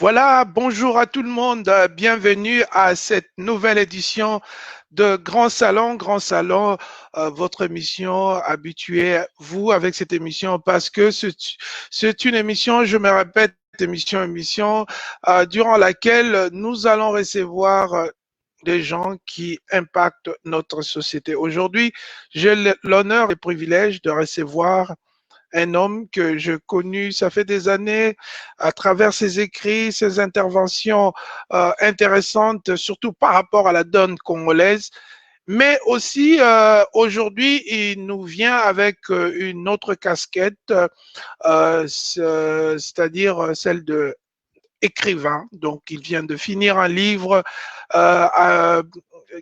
Voilà, bonjour à tout le monde, bienvenue à cette nouvelle édition de Grand Salon, votre émission habituée, vous, avec cette émission, parce que c'est une émission, je me répète, émission, durant laquelle nous allons recevoir des gens qui impactent notre société. Aujourd'hui, j'ai l'honneur et le privilège de recevoir un homme que je connu, ça fait des années, à travers ses écrits, ses interventions intéressantes, surtout par rapport à la donne congolaise. Mais aussi, aujourd'hui, il nous vient avec une autre casquette, c'est-à-dire celle de écrivain. Donc, il vient de finir un livre euh,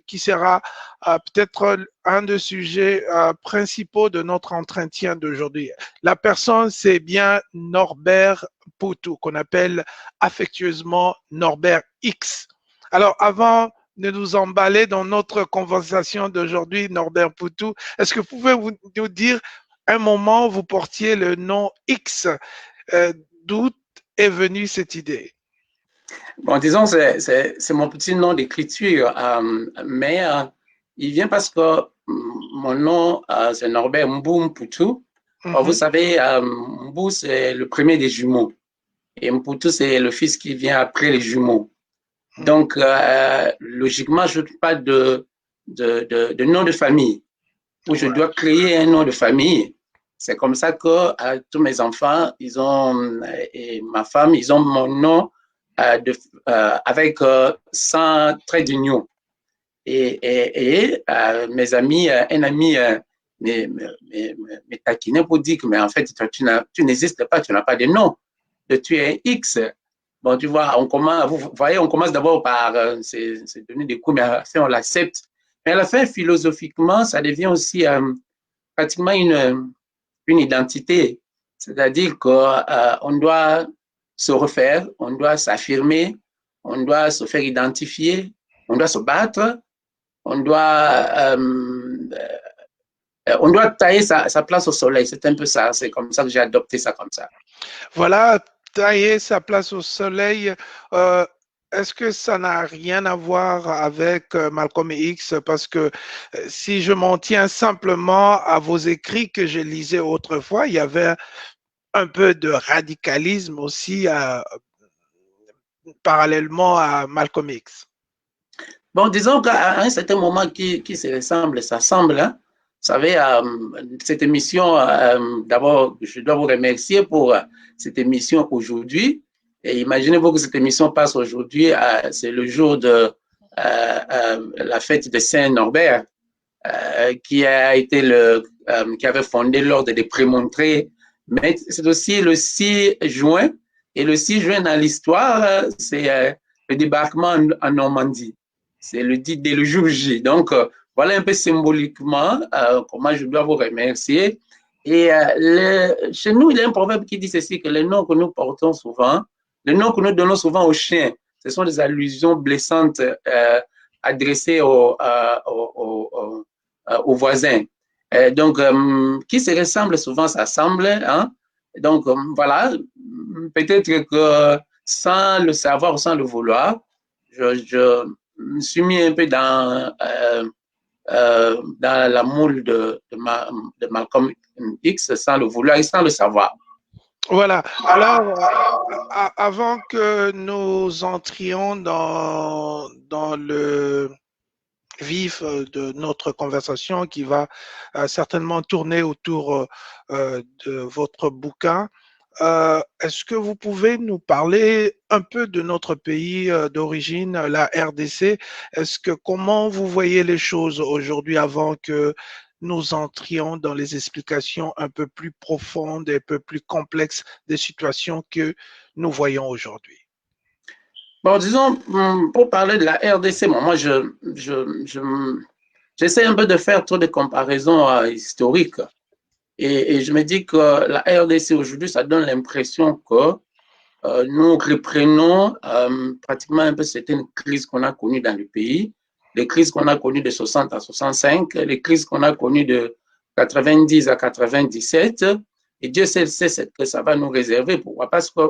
qui sera peut-être un des sujets principaux de notre entretien d'aujourd'hui. La personne, c'est bien Norbert Poutou, qu'on appelle affectueusement Norbert X. Alors, avant de nous emballer dans notre conversation d'aujourd'hui, Norbert Poutou, est-ce que vous pouvez nous dire un moment où vous portiez le nom X, d'où est venue cette idée? Bon, disons, c'est mon petit nom d'écriture, mais il vient parce que mon nom, c'est Norbert Mbou Mpoutou. Vous savez, Mbou, c'est le premier des jumeaux. Et Mpoutou, c'est le fils qui vient après les jumeaux. Donc, logiquement, je ne veux pas de nom de famille, où je dois créer un nom de famille. C'est comme ça que tous mes enfants, et ma femme, ils ont mon nom avec 100 traits d'union. Et mes amis, un ami me taquinait pour dire que, mais en fait, tu n'existes pas, tu n'as pas de nom. Tu es X. Bon, tu vois, vous voyez, on commence d'abord par c'est donner des coups, mais à la fin, on l'accepte. Mais à la fin, philosophiquement, ça devient aussi pratiquement une identité. C'est-à-dire qu'on doit se refaire, on doit s'affirmer, on doit se faire identifier, on doit se battre, on doit tailler sa place au soleil. C'est un peu ça. C'est comme ça que j'ai adopté ça comme ça. Voilà, tailler sa place au soleil. Euh, Est-ce que ça n'a rien à voir avec Malcolm X? Parce que si je m'en tiens simplement à vos écrits que je lisais autrefois, il y avait un peu de radicalisme aussi parallèlement à Malcolm X. Bon, disons qu'à un certain moment qui se ressemble, ça semble. Hein? Vous savez, cette émission, d'abord, je dois vous remercier pour cette émission aujourd'hui. Et imaginez-vous que cette émission passe aujourd'hui, c'est le jour de la fête de Saint-Norbert, qui avait fondé l'ordre des Prémontrés. Mais c'est aussi le 6 juin. Et le 6 juin dans l'histoire, c'est le débarquement en Normandie. C'est le jour J. Donc, voilà un peu symboliquement comment je dois vous remercier. Et chez nous, il y a un proverbe qui dit ceci, que les noms que nous portons souvent, les noms que nous donnons souvent aux chiens, ce sont des allusions blessantes adressées aux voisins. Donc, qui se ressemble souvent s'assemble. Hein? Donc, voilà, peut-être que sans le savoir, sans le vouloir, je me suis mis un peu dans la moule de Malcolm X sans le vouloir et sans le savoir. Voilà. Alors, avant que nous entrions dans le vif de notre conversation qui va certainement tourner autour de votre bouquin, est-ce que vous pouvez nous parler un peu de notre pays d'origine, la RDC? Comment vous voyez les choses aujourd'hui avant que nous entrions dans les explications un peu plus profondes et un peu plus complexes des situations que nous voyons aujourd'hui? Bon, disons, pour parler de la RDC, moi, j'essaie un peu de faire trop de comparaisons historiques. Et je me dis que la RDC aujourd'hui, ça donne l'impression que nous reprenons pratiquement un peu certaines crises qu'on a connues dans le pays, les crises qu'on a connues de 60 à 65, les crises qu'on a connues de 90 à 97, et Dieu seul sait ce que ça va nous réserver. Pourquoi? Parce que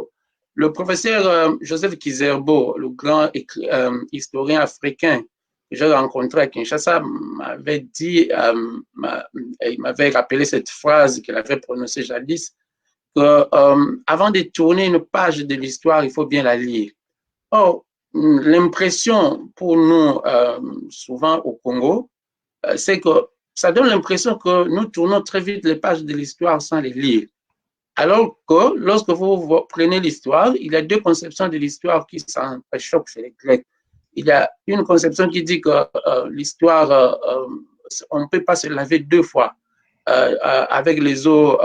le professeur Joseph Kizerbo, le grand historien africain que j'ai rencontré à Kinshasa, m'avait dit, il m'avait rappelé cette phrase qu'il avait prononcée jadis, que avant de tourner une page de l'histoire, il faut bien la lire. Or, l'impression pour nous, souvent au Congo, c'est que ça donne l'impression que nous tournons très vite les pages de l'histoire sans les lire. Alors que lorsque vous prenez l'histoire, il y a deux conceptions de l'histoire qui s'entrechoquent chez les Grecs. Il y a une conception qui dit que l'histoire, on ne peut pas se laver deux fois avec les eaux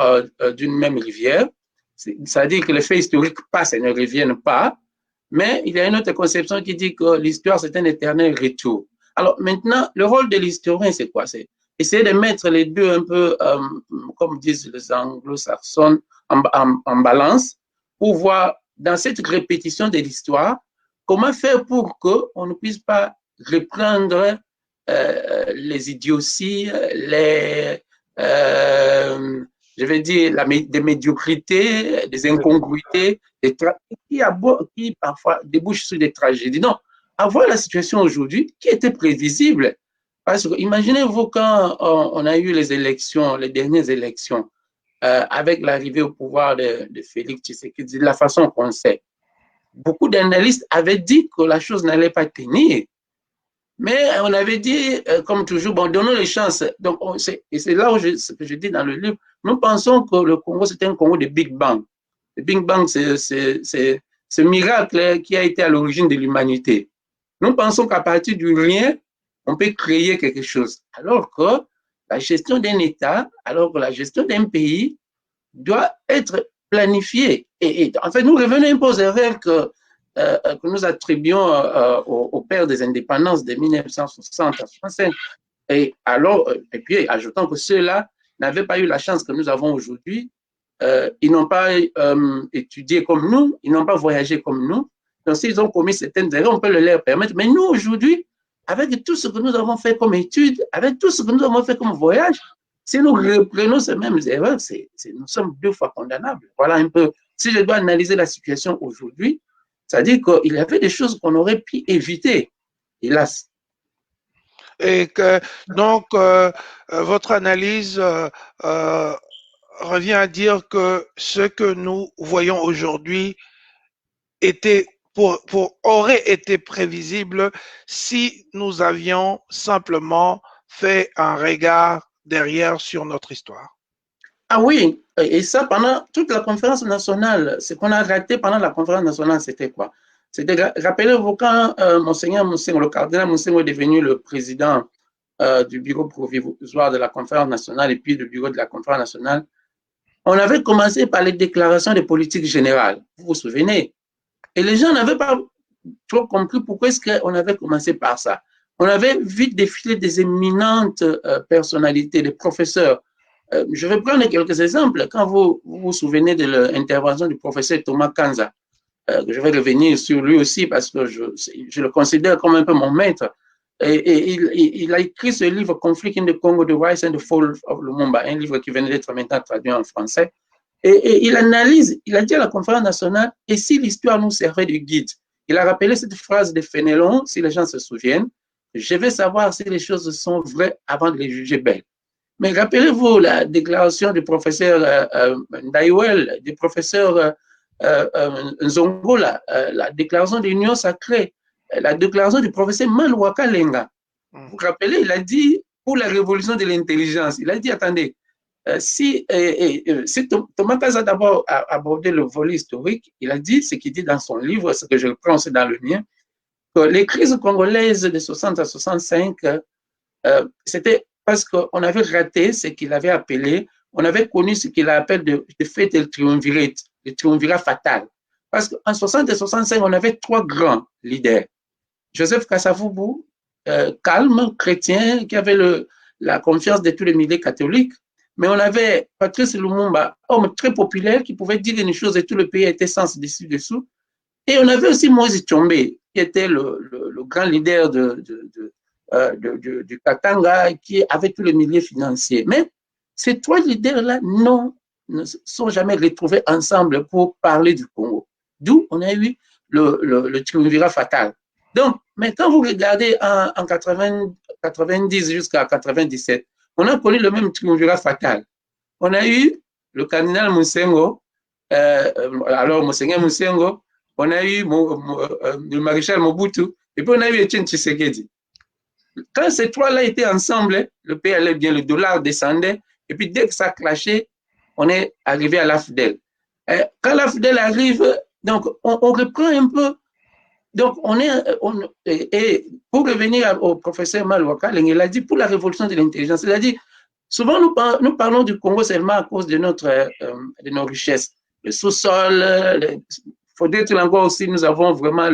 d'une même rivière. C'est-à-dire que les faits historiques passent et ne reviennent pas. Mais il y a une autre conception qui dit que l'histoire, c'est un éternel retour. Alors maintenant, le rôle de l'historien, c'est quoi? C'est essayer de mettre les deux un peu, comme disent les anglo-saxons, en balance pour voir dans cette répétition de l'histoire, comment faire pour qu'on ne puisse pas reprendre les idioties, je vais dire, des médiocrités, des incongruités, qui parfois débouchent sur des tragédies. Non, avoir la situation aujourd'hui qui était prévisible. Parce que imaginez-vous quand on a eu les élections, les dernières élections, avec l'arrivée au pouvoir de Félix Tshisekedi, de la façon qu'on sait. Beaucoup d'analystes avaient dit que la chose n'allait pas tenir. Mais on avait dit, comme toujours, bon, donnons les chances. Donc, et c'est là où ce que je dis dans le livre, nous pensons que le Congo, c'est un Congo de Big Bang. Le Big Bang, c'est ce miracle qui a été à l'origine de l'humanité. Nous pensons qu'à partir du rien, on peut créer quelque chose. Alors que la gestion d'un État, alors que la gestion d'un pays doit être planifiée. Et en fait, nous revenons un peu aux erreurs que nous attribuons au père des indépendances de 1960 à 65. Et puis, ajoutons que ceux-là n'avaient pas eu la chance que nous avons aujourd'hui. Ils n'ont pas étudié comme nous, ils n'ont pas voyagé comme nous. Donc, s'ils ont commis certaines erreurs, on peut le leur permettre. Mais nous, aujourd'hui, avec tout ce que nous avons fait comme études, avec tout ce que nous avons fait comme voyage, si nous reprenons ces mêmes erreurs, nous sommes deux fois condamnables. Voilà un peu, si je dois analyser la situation aujourd'hui, c'est-à-dire qu'il y avait des choses qu'on aurait pu éviter, hélas. Et que, donc, votre analyse revient à dire que ce que nous voyons aujourd'hui aurait été prévisible si nous avions simplement fait un regard derrière sur notre histoire. Ah oui, et ça pendant toute la conférence nationale, ce qu'on a raté pendant la conférence nationale, c'était quoi? C'était, rappelez-vous, quand Monseigneur Moussengo, le cardinal Moussengo est devenu le président du bureau provisoire de la conférence nationale et puis du bureau de la conférence nationale, on avait commencé par les déclarations de politique générale, vous vous souvenez? Et les gens n'avaient pas trop compris pourquoi est-ce qu'on avait commencé par ça. On avait vite défilé des éminentes personnalités, des professeurs. Je vais prendre quelques exemples. Quand vous vous souvenez de l'intervention du professeur Thomas Kanza, je vais revenir sur lui aussi parce que je le considère comme un peu mon maître. Et il a écrit ce livre, Conflict in the Congo, The Rise and the Fall of Lumumba, un livre qui venait d'être maintenant traduit en français. Et il analyse, il a dit à la conférence nationale, et si l'histoire nous servait de guide? Il a rappelé cette phrase de Fénelon, si les gens se souviennent, je vais savoir si les choses sont vraies avant de les juger belles. Mais rappelez-vous la déclaration du professeur Ndaiwel, du professeur Nzongo, la déclaration de l'Union sacrée, la déclaration du professeur Malouaka Lenga. Vous vous rappelez, il a dit, pour la révolution de l'intelligence, il a dit, attendez, si Thomas Kaza a d'abord abordé le volet historique, il a dit ce qu'il dit dans son livre, ce que je reprends aussi dans le mien, que les crises congolaises de 60 à 65, c'était parce qu'on avait raté ce qu'il avait appelé, on avait connu ce qu'il appelle de fait le triumvirat fatal. Parce qu'en 60 et 65, on avait trois grands leaders. Joseph Kasavubu, calme, chrétien, qui avait la confiance de tous les milieux catholiques. Mais on avait Patrice Lumumba, homme très populaire, qui pouvait dire une chose et tout le pays était sens dessus-dessous. Et on avait aussi Moïse Tshombe, qui était le grand leader du Katanga, qui avait tous les milieux financiers. Mais ces trois leaders-là ne sont jamais retrouvés ensemble pour parler du Congo. D'où on a eu le triumvirat fatal. Donc, mais quand vous regardez en 90 jusqu'à 97, on a connu le même triumvirat fatal. On a eu le cardinal Moussengo, alors Monseigneur Moussengo, on a eu le maréchal Mobutu, et puis on a eu Etienne Tshisekedi. Quand ces trois-là étaient ensemble, le pays allait bien, le dollar descendait, et puis dès que ça clashait, on est arrivé à l'AFDEL. Quand l'AFDEL arrive, donc on reprend un peu. Donc, et pour revenir au professeur Malouaka, il a dit pour la révolution de l'intelligence, il a dit souvent nous parlons du Congo seulement à cause de nos richesses. Le sous-sol, il faudrait dire encore aussi, nous avons vraiment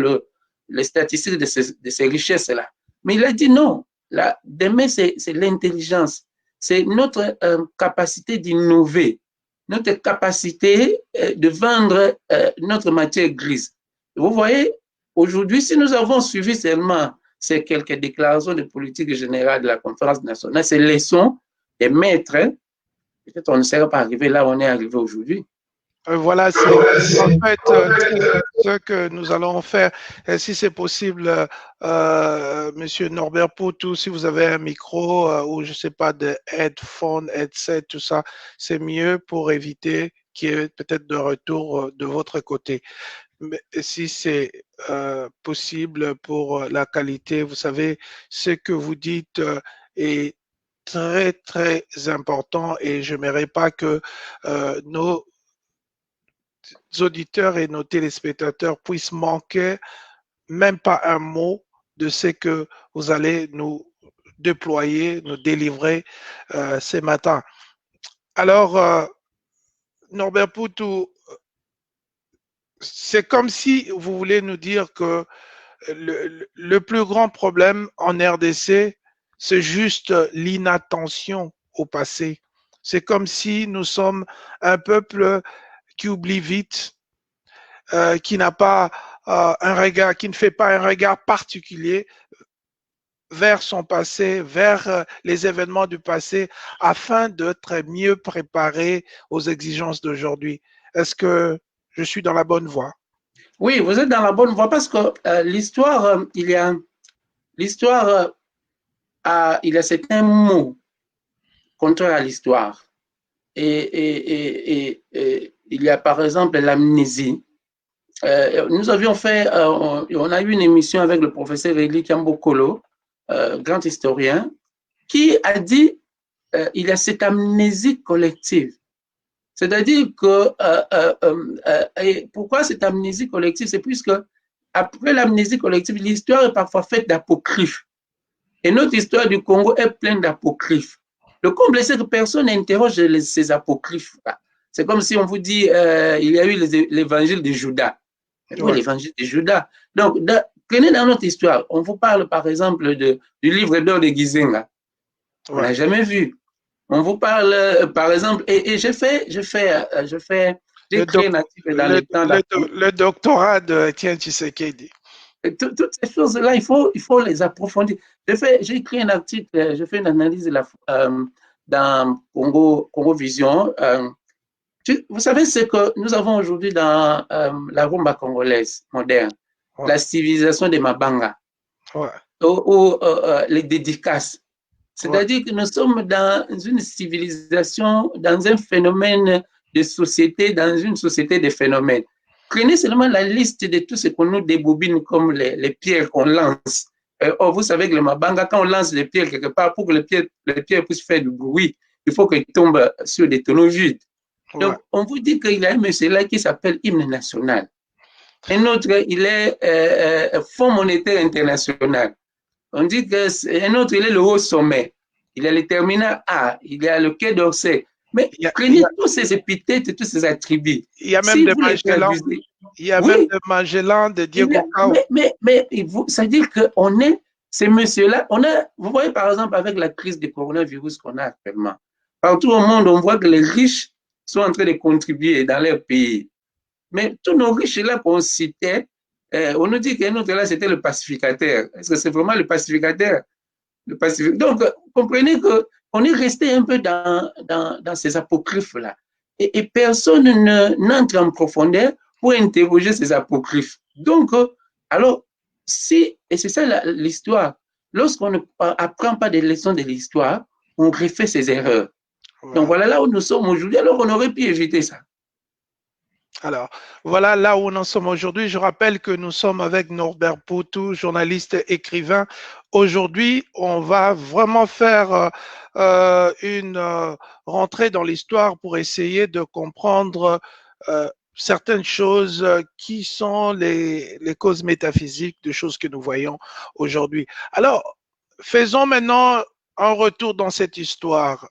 les statistiques de ces richesses-là. Mais il a dit non, demain c'est l'intelligence, c'est notre capacité d'innover, notre capacité de vendre notre matière grise. Vous voyez, aujourd'hui, si nous avons suivi seulement ces quelques déclarations de politique générale de la conférence nationale, ces leçons des maîtres, peut-être on ne serait pas arrivé là où on est arrivé aujourd'hui. Voilà, c'est en fait ce que nous allons faire. Et si c'est possible, Monsieur Norbert Poutou, si vous avez un micro ou je sais pas de headphone, headset, tout ça, c'est mieux pour éviter qu'il y ait peut-être de retour de votre côté. Mais si c'est possible pour la qualité, vous savez, ce que vous dites est très, très important et je n'aimerais pas que nos auditeurs et nos téléspectateurs puissent manquer même pas un mot de ce que vous allez nous déployer, nous délivrer ce matin. Alors, Norbert Poutou, c'est comme si vous voulez nous dire que le plus grand problème en RDC, c'est juste l'inattention au passé. C'est comme si nous sommes un peuple qui oublie vite, qui n'a pas un regard, qui ne fait pas un regard particulier vers son passé, vers les événements du passé, afin d'être mieux préparé aux exigences d'aujourd'hui. Est-ce que je suis dans la bonne voie? Oui, vous êtes dans la bonne voie parce que l'histoire, il y a certains mots contraires à l'histoire. Et il y a par exemple l'amnésie. Nous avions fait, on a eu une émission avec le professeur Eli Kiambokolo, grand historien, qui a dit il y a cette amnésie collective. C'est-à-dire que, pourquoi cette amnésie collective? C'est puisque après l'amnésie collective, l'histoire est parfois faite d'apocryphes. Et notre histoire du Congo est pleine d'apocryphes. Le comble, c'est que personne n'interroge ces apocryphes-là. C'est comme si on vous dit, il y a eu l'évangile de Judas. Oui, l'évangile de Judas. Donc, prenez dans notre histoire, on vous parle par exemple du livre d'or de Gizenga. On ne l'a jamais vu. On vous parle, par exemple, et j'ai créé un article dans le temps. Le doctorat de Etienne Tshisekedi. Toutes ces choses-là, il faut les approfondir. J'ai écrit un article, j'ai fait une analyse dans Congo Vision. Vous savez ce que nous avons aujourd'hui dans la rumba congolaise moderne, la civilisation des Mabanga, ou les dédicaces. C'est-à-dire que nous sommes dans une civilisation, dans un phénomène de société, dans une société de phénomènes. Prenez seulement la liste de tout ce qu'on nous débobine comme les pierres qu'on lance. Vous savez que le Mabanga, quand on lance les pierres quelque part, pour que les pierres puissent faire du bruit, il faut qu'elles tombent sur des tonneaux vides. Donc, on vous dit qu'il y a un monsieur là qui s'appelle Hymne National. Un autre, il est Fonds monétaire international. On dit qu'un autre, il est le haut sommet. Il a le terminal A. Il y a le quai d'Orsay. Mais prenez tous ces épithètes, tous ces attributs. Il y a même de Magellan. Il y a même de Magellan, de Diego Cao. Mais c'est-à-dire qu'on est, ces messieurs-là, vous voyez par exemple avec la crise du coronavirus qu'on a actuellement, partout au monde, on voit que les riches sont en train de contribuer dans leur pays. Mais tous nos riches-là qu'on citait, on nous dit qu'un autre là, c'était le pacificateur. Est-ce que c'est vraiment le pacificateur? Donc, comprenez qu'on est resté un peu dans ces apocryphes-là. Et personne n'entre en profondeur pour interroger ces apocryphes. Donc, alors, et c'est ça l'histoire, lorsqu'on n'apprend pas des leçons de l'histoire, on refait ses erreurs. Voilà. Donc, voilà là où nous sommes aujourd'hui, alors on aurait pu éviter ça. Alors, voilà là où nous en sommes aujourd'hui. Je rappelle que nous sommes avec Norbert Poutou, journaliste, écrivain. Aujourd'hui, on va vraiment faire une rentrée dans l'histoire pour essayer de comprendre certaines choses qui sont les causes métaphysiques de choses que nous voyons aujourd'hui. Alors, faisons maintenant un retour dans cette histoire.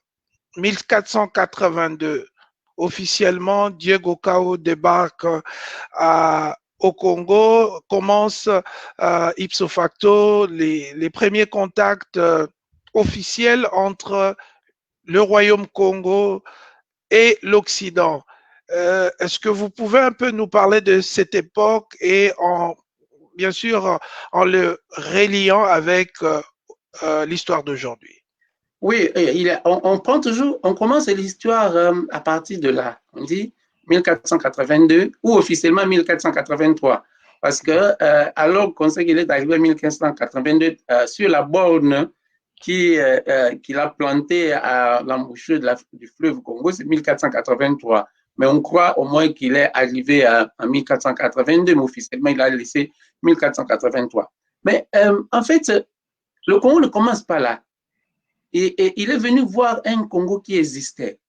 1482. Officiellement, Diego Cao débarque au Congo, commence ipso facto les premiers contacts officiels entre le Royaume Congo et l'Occident. Est-ce que vous pouvez un peu nous parler de cette époque et bien sûr en le reliant avec l'histoire d'aujourd'hui? Oui, on prend toujours, on commence l'histoire à partir de là. On dit 1482 ou officiellement 1483. Parce que alors qu'on sait qu'il est arrivé en 1582 sur la borne qu'il a plantée à l'embouchure du fleuve Congo, c'est 1483. Mais on croit au moins qu'il est arrivé en 1482, mais officiellement il a laissé 1483. Mais en fait, le Congo ne commence pas là. Et il est venu voir un Congo qui existait.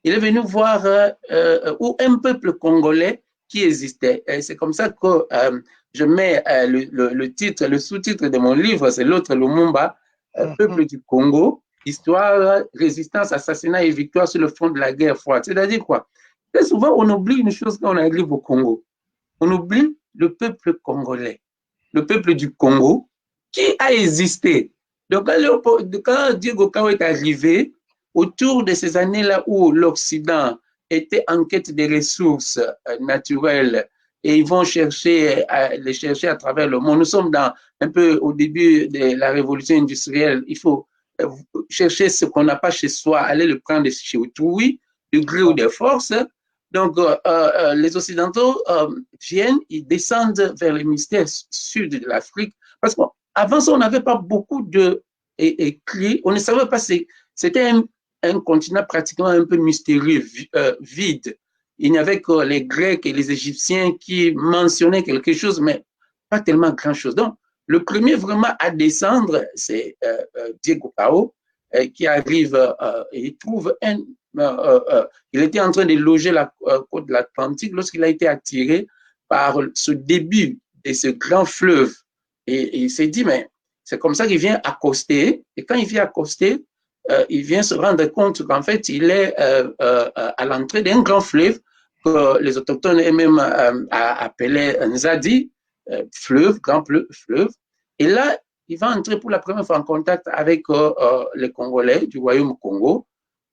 Il est venu voir ou un peuple congolais qui existait. C'est comme ça que je mets le titre, le sous-titre de mon livre, c'est l'autre Lumumba, Peuple du Congo, histoire, résistance, assassinat et victoire sur le front de la guerre froide. C'est-à-dire quoi? Très souvent, on oublie une chose quand on arrive au Congo. On oublie le peuple congolais, le peuple du Congo qui a existé. Donc, quand Diego Cao est arrivé, autour de ces années-là où l'Occident était en quête des ressources naturelles et ils vont les chercher à travers le monde. Nous sommes un peu au début de la révolution industrielle. Il faut chercher ce qu'on n'a pas chez soi, aller le prendre chez autrui, du gré ou de force. Donc, les Occidentaux viennent, ils descendent vers l'hémisphère sud de l'Afrique parce que avant ça, on n'avait pas beaucoup d'écrits. On ne savait pas, c'était un continent pratiquement un peu mystérieux, vide. Il n'y avait que les Grecs et les Égyptiens qui mentionnaient quelque chose, mais pas tellement grand-chose. Donc, le premier vraiment à descendre, c'est Diego Cao, qui arrive et il trouve il était en train de loger la côte de l'Atlantique lorsqu'il a été attiré par ce début de ce grand fleuve. Et il s'est dit, mais c'est comme ça qu'il vient accoster. Et quand il vient accoster, il vient se rendre compte qu'en fait, il est à l'entrée d'un grand fleuve que les autochtones eux-mêmes appelaient Nzadi, fleuve, grand fleuve. Et là, il va entrer pour la première fois en contact avec les Congolais du Royaume Congo.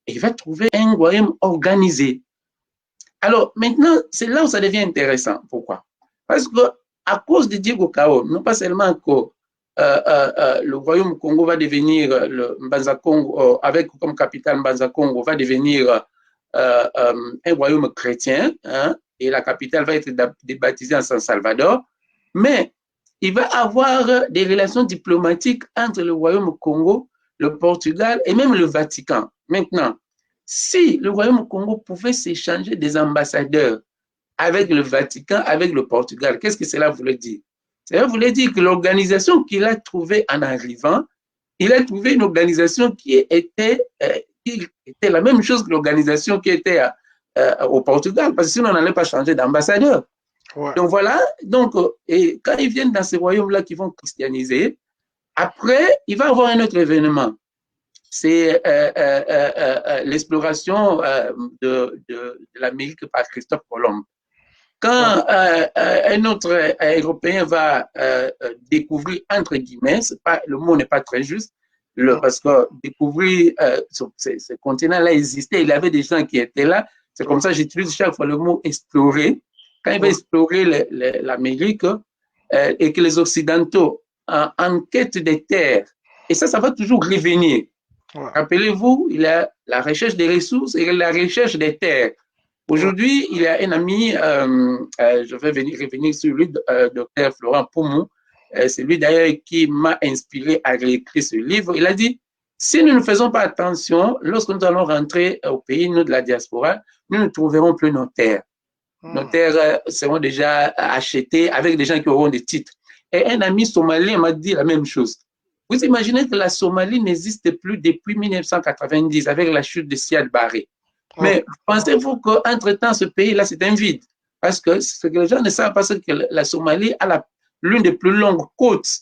Et il va trouver un royaume organisé. Alors, maintenant, c'est là où ça devient intéressant. Pourquoi? Parce que à cause de Diego Cao, non pas seulement que le royaume Congo va devenir le Mbanza Congo, avec comme capitale Mbanza Congo, va devenir un royaume chrétien, hein, et la capitale va être baptisée en San Salvador, mais il va avoir des relations diplomatiques entre le royaume Congo, le Portugal et même le Vatican. Maintenant, si le royaume Congo pouvait s'échanger des ambassadeurs avec le Vatican, avec le Portugal, qu'est-ce que cela voulait dire? Cela voulait dire que l'organisation qu'il a trouvée en arrivant, il a trouvé une organisation qui était la même chose que l'organisation qui était au Portugal, parce que sinon on n'allait pas changer d'ambassadeur. Ouais. Donc voilà, donc, et quand ils viennent dans ces royaumes-là qui vont christianiser, après, il va y avoir un autre événement. C'est l'exploration de l'Amérique par Christophe Colomb. Quand un autre Européen va découvrir, entre guillemets, le mot n'est pas très juste, parce que découvrir ce continent-là existait, il y avait des gens qui étaient là. C'est comme ça que j'utilise chaque fois le mot explorer. Quand il va explorer l'Amérique et que les Occidentaux en quête des terres, et ça va toujours revenir. Ouais. Rappelez-vous, il y a la recherche des ressources et la recherche des terres. Aujourd'hui, il y a un ami, je vais revenir sur lui, docteur Florent Poumou, c'est lui d'ailleurs qui m'a inspiré à réécrire ce livre. Il a dit, si nous ne faisons pas attention, lorsque nous allons rentrer au pays, nous de la diaspora, nous ne trouverons plus nos terres. Nos terres seront déjà achetées avec des gens qui auront des titres. Et un ami somalien m'a dit la même chose. Vous imaginez que la Somalie n'existe plus depuis 1990 avec la chute de Siad Barre. Mais pensez-vous qu'entre-temps, ce pays-là, c'est un vide? Parce que ce que les gens ne savent pas, c'est que la Somalie a l'une des plus longues côtes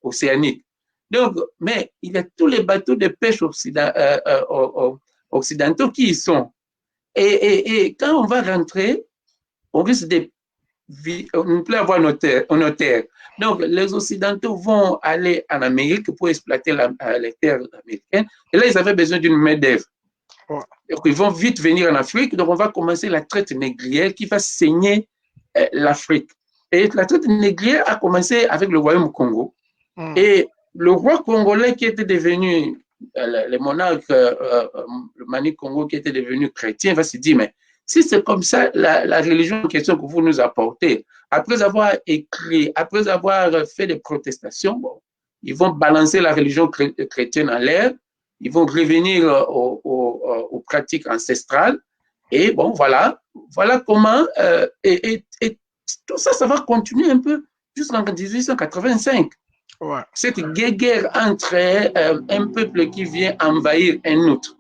océaniques. Donc, mais il y a tous les bateaux de pêche occidentaux qui y sont. Et quand on va rentrer, on risque de ne plus avoir nos terres. Donc, les Occidentaux vont aller en Amérique pour exploiter les terres américaines. Et là, ils avaient besoin d'une main-d'œuvre. Donc, ils vont vite venir en Afrique. Donc, on va commencer la traite négrière qui va saigner l'Afrique. Et la traite négrière a commencé avec le royaume Congo. Et le roi congolais qui était devenu, le monarque, le Mani Congo qui était devenu chrétien, va se dire, mais si c'est comme ça, la religion en question que vous nous apportez, après avoir écrit, après avoir fait des protestations, bon, ils vont balancer la religion chrétienne en l'air, ils vont revenir aux pratiques ancestrales, et bon, voilà comment, et tout ça, ça va continuer un peu jusqu'en 1885. Ouais. Cette guerre entre un peuple qui vient envahir un autre,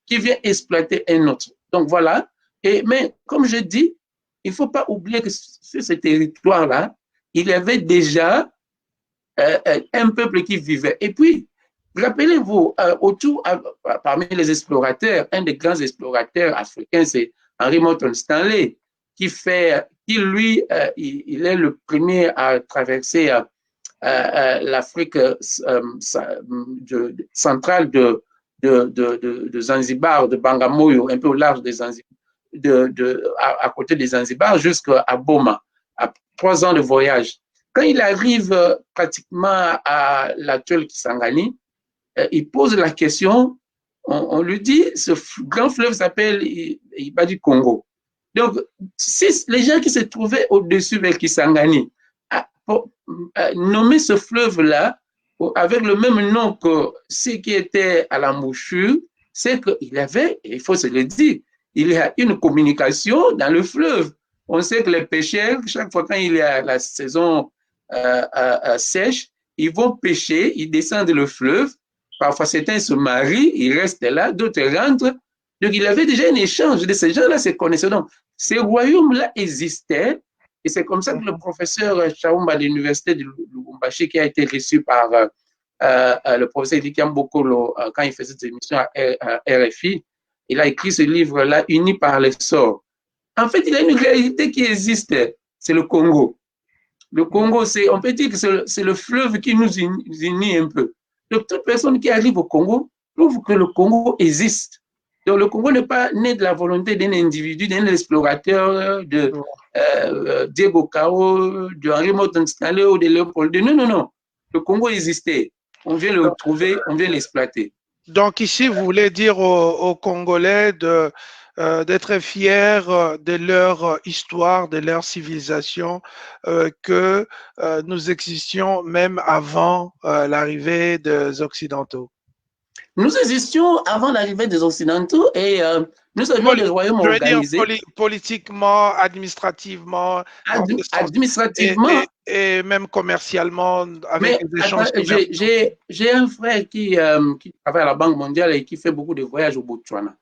qui vient exploiter un autre. Donc voilà. Mais comme je dis, il ne faut pas oublier que sur ce territoire-là, il y avait déjà un peuple qui vivait. Et puis, rappelez-vous, parmi les explorateurs, un des grands explorateurs africains, c'est Henry Morton Stanley, qui lui, il est le premier à traverser l'Afrique centrale de Zanzibar, de Bagamoyo, un peu au large de Zanzibar, à côté de Zanzibar, jusqu'à Boma, à 3 ans de voyage. Quand il arrive pratiquement à l'actuel Kisangani, il pose la question, on lui dit, ce grand fleuve s'appelle Ibadi Congo. Donc, si les gens qui se trouvaient au-dessus vers Kisangani nommer ce fleuve-là avec le même nom que ce qui était à l'embouchure, c'est qu'il y avait, il faut se le dire, il y a une communication dans le fleuve. On sait que les pêcheurs, chaque fois quand il y a la saison sèche, ils vont pêcher, ils descendent le fleuve. Parfois, certains se marient, ils restent là, d'autres rentrent. Donc, il y avait déjà un échange de ces gens-là, se connaissaient. Donc, ces royaumes-là existaient. Et c'est comme ça que le professeur Chaoumba de l'université de Lubumbashi, qui a été reçu par le professeur Likiam Bokolo quand il faisait des émissions à RFI, il a écrit ce livre-là, Unis par les sorts. En fait, il y a une réalité qui existe, c'est le Congo. Le Congo, on peut dire que c'est le fleuve qui nous unit un peu. Donc, toute personne qui arrive au Congo prouve que le Congo existe. Donc, le Congo n'est pas né de la volonté d'un individu, d'un explorateur, de Diego Cao, de Henry Morton Stanley ou de Léopold. Non, non, non. Le Congo existait. On vient le trouver, on vient l'exploiter. Donc, ici, vous voulez dire aux Congolais d'être fiers de leur histoire, de leur civilisation, que nous existions même avant l'arrivée des Occidentaux. Nous existions avant l'arrivée des Occidentaux et nous avions des royaumes organisés. Politiquement, administrativement. Administrativement. Et même commercialement, avec des échanges commerciaux. J'ai un frère qui travaille à la Banque mondiale et qui fait beaucoup de voyages au Botswana.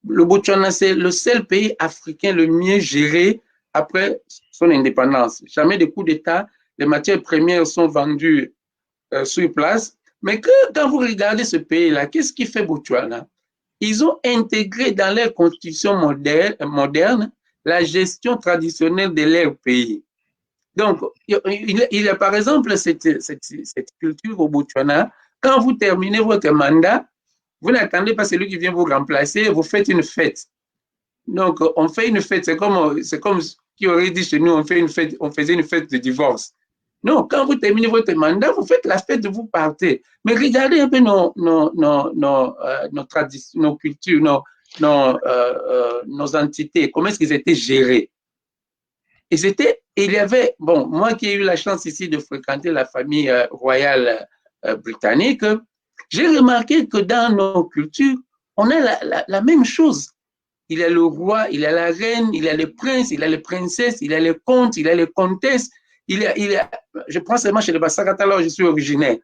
Le Botswana, c'est le seul pays africain le mieux géré après son indépendance. Jamais de coup d'État, les matières premières sont vendues sur place. Mais quand vous regardez ce pays-là, qu'est-ce qui fait Botswana? Ils ont intégré dans leur constitution moderne la gestion traditionnelle de leur pays. Donc, il y a par exemple cette culture au Botswana. Quand vous terminez votre mandat, vous n'attendez pas celui qui vient vous remplacer, vous faites une fête. Donc, on fait une fête, c'est comme qui aurait dit chez nous, on faisait une fête de divorce. Non, quand vous terminez votre mandat, vous faites la fête, vous partez. Mais regardez un peu nos traditions, nos cultures, nos entités, comment est-ce qu'ils étaient gérés. Il y avait, bon, moi qui ai eu la chance ici de fréquenter la famille royale britannique, j'ai remarqué que dans nos cultures, on a la même chose. Il y a le roi, il y a la reine, il y a les princes, il y a les princesses, il y a les comtes, il y a les comtesses. Je prends seulement chez les Bassakata, là où je suis originaire.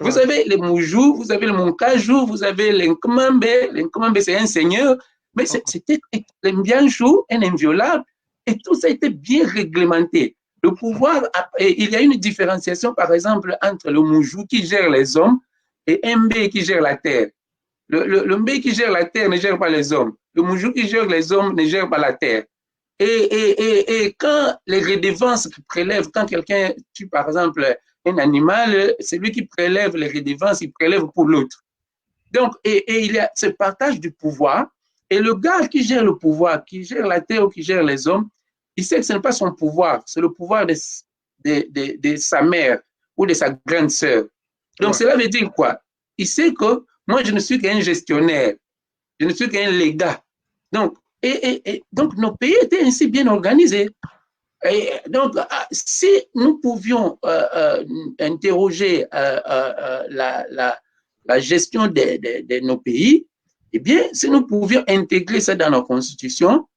Ouais. Vous avez les Moujou, vous avez le Monkajou, vous avez l'Nkomambe. L'Nkomambe, c'est un seigneur, mais c'était l'Mbianchou, un inviolable, et tout ça a été bien réglementé. Le pouvoir, il y a une différenciation, par exemple, entre le Moujou qui gère les hommes et Mbé qui gère la terre. Le Mbé qui gère la terre ne gère pas les hommes. Le Moujou qui gère les hommes ne gère pas la terre. Et quand les redevances prélèvent, quand quelqu'un tue, par exemple, un animal, c'est lui qui prélève les redevances, il prélève pour l'autre. Donc, il y a ce partage du pouvoir. Et le gars qui gère le pouvoir, qui gère la terre ou qui gère les hommes, il sait que ce n'est pas son pouvoir, c'est le pouvoir de sa mère ou de sa grande sœur. Donc, ouais. Cela veut dire quoi? Il sait que moi, je ne suis qu'un gestionnaire, je ne suis qu'un légat. Donc, donc, nos pays étaient ainsi bien organisés. Et donc, si nous pouvions interroger la gestion de nos pays, eh bien, si nous pouvions intégrer ça dans nos constitutions,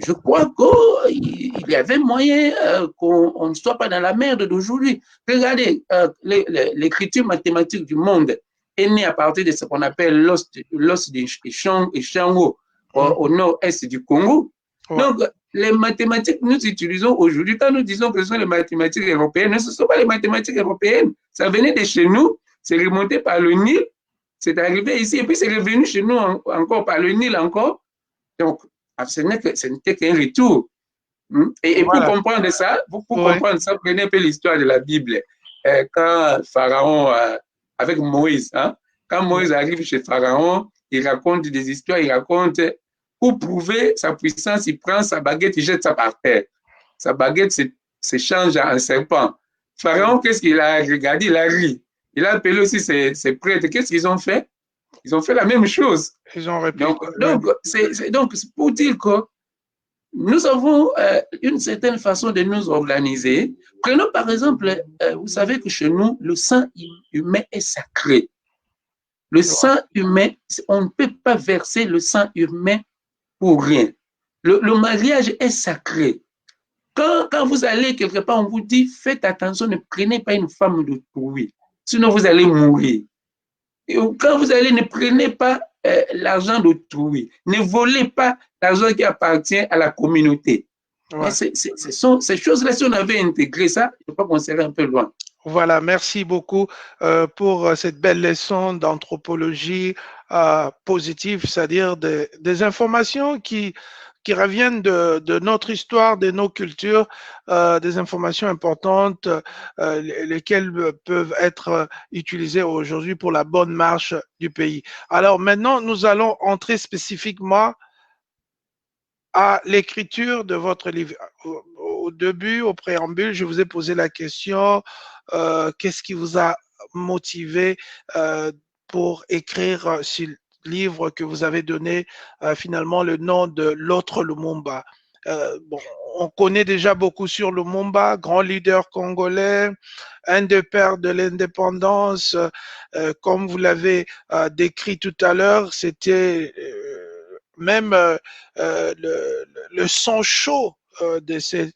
je crois qu'il y avait moyen qu'on ne soit pas dans la merde d'aujourd'hui. Regardez, l'écriture mathématique du monde est née à partir de ce qu'on appelle l'os d'Ishango au nord-est du Congo. Ouais. Donc, les mathématiques que nous utilisons aujourd'hui, quand nous disons que ce sont les mathématiques européennes, ce ne sont pas les mathématiques européennes. Ça venait de chez nous, c'est remonté par le Nil, c'est arrivé ici, et puis c'est revenu chez nous encore par le Nil encore. Donc, ce n'était qu'un retour. Et voilà. Pour comprendre ça, comprendre ça, prenez un peu l'histoire de la Bible. Quand Pharaon, avec Moïse, quand Moïse arrive chez Pharaon, il raconte des histoires, il raconte, pour prouver sa puissance, il prend sa baguette, il jette ça par terre. Sa baguette se change en serpent. Pharaon, qu'est-ce qu'il a regardé? Il a ri. Il a appelé aussi ses prêtres. Qu'est-ce qu'ils ont fait? Ils ont fait la même chose. Ils ont répliqué. Donc, c'est pour dire que nous avons une certaine façon de nous organiser. Prenons par exemple, vous savez que chez nous, le sang humain est sacré. Le sang humain, on ne peut pas verser le sang humain pour rien. Le mariage est sacré. Quand vous allez quelque part, on vous dit, faites attention, ne prenez pas une femme d'autrui, sinon vous allez mourir. Et quand vous allez, ne prenez pas l'argent d'autrui, ne volez pas l'argent qui appartient à la communauté. Ouais. Ces choses-là, si on avait intégré ça, je crois qu'on serait un peu loin. Voilà, merci beaucoup pour cette belle leçon d'anthropologie positive, c'est-à-dire des informations qui reviennent de notre histoire, de nos cultures, des informations importantes, lesquelles peuvent être utilisées aujourd'hui pour la bonne marche du pays. Alors maintenant, nous allons entrer spécifiquement à l'écriture de votre livre. Au début, au préambule, je vous ai posé la question, qu'est-ce qui vous a motivé pour écrire ce livre que vous avez donné finalement le nom de l'autre Lumumba. Bon, on connaît déjà beaucoup sur Lumumba, grand leader congolais, un des pères de l'indépendance, comme vous l'avez décrit tout à l'heure, c'était même le sang chaud de ces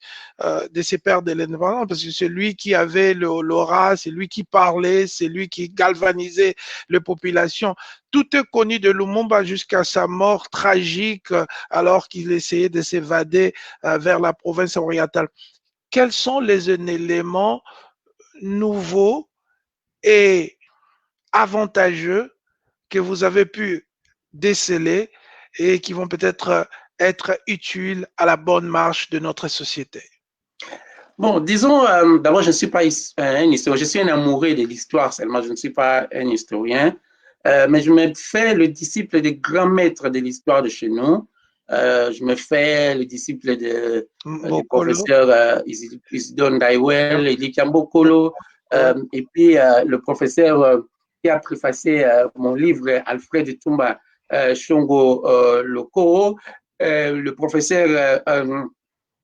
pères de l'indépendance, parce que c'est lui qui avait l'aura, c'est lui qui parlait, c'est lui qui galvanisait les populations. Tout est connu de Lumumba jusqu'à sa mort tragique alors qu'il essayait de s'évader vers la province orientale. Quels sont les éléments nouveaux et avantageux que vous avez pu déceler et qui vont peut-être être utiles à la bonne marche de notre société? Bon, disons, d'abord, je ne suis pas un historien, je suis un amoureux de l'histoire seulement, je ne suis pas un historien, mais je me fais le disciple des grands maîtres de l'histoire de chez nous. Je me fais le disciple du professeur Isidore Ndaiwel, Elie Kiambokolo, et puis le professeur qui a préfacé mon livre, Alfred Tumba, Shongo Loko, le professeur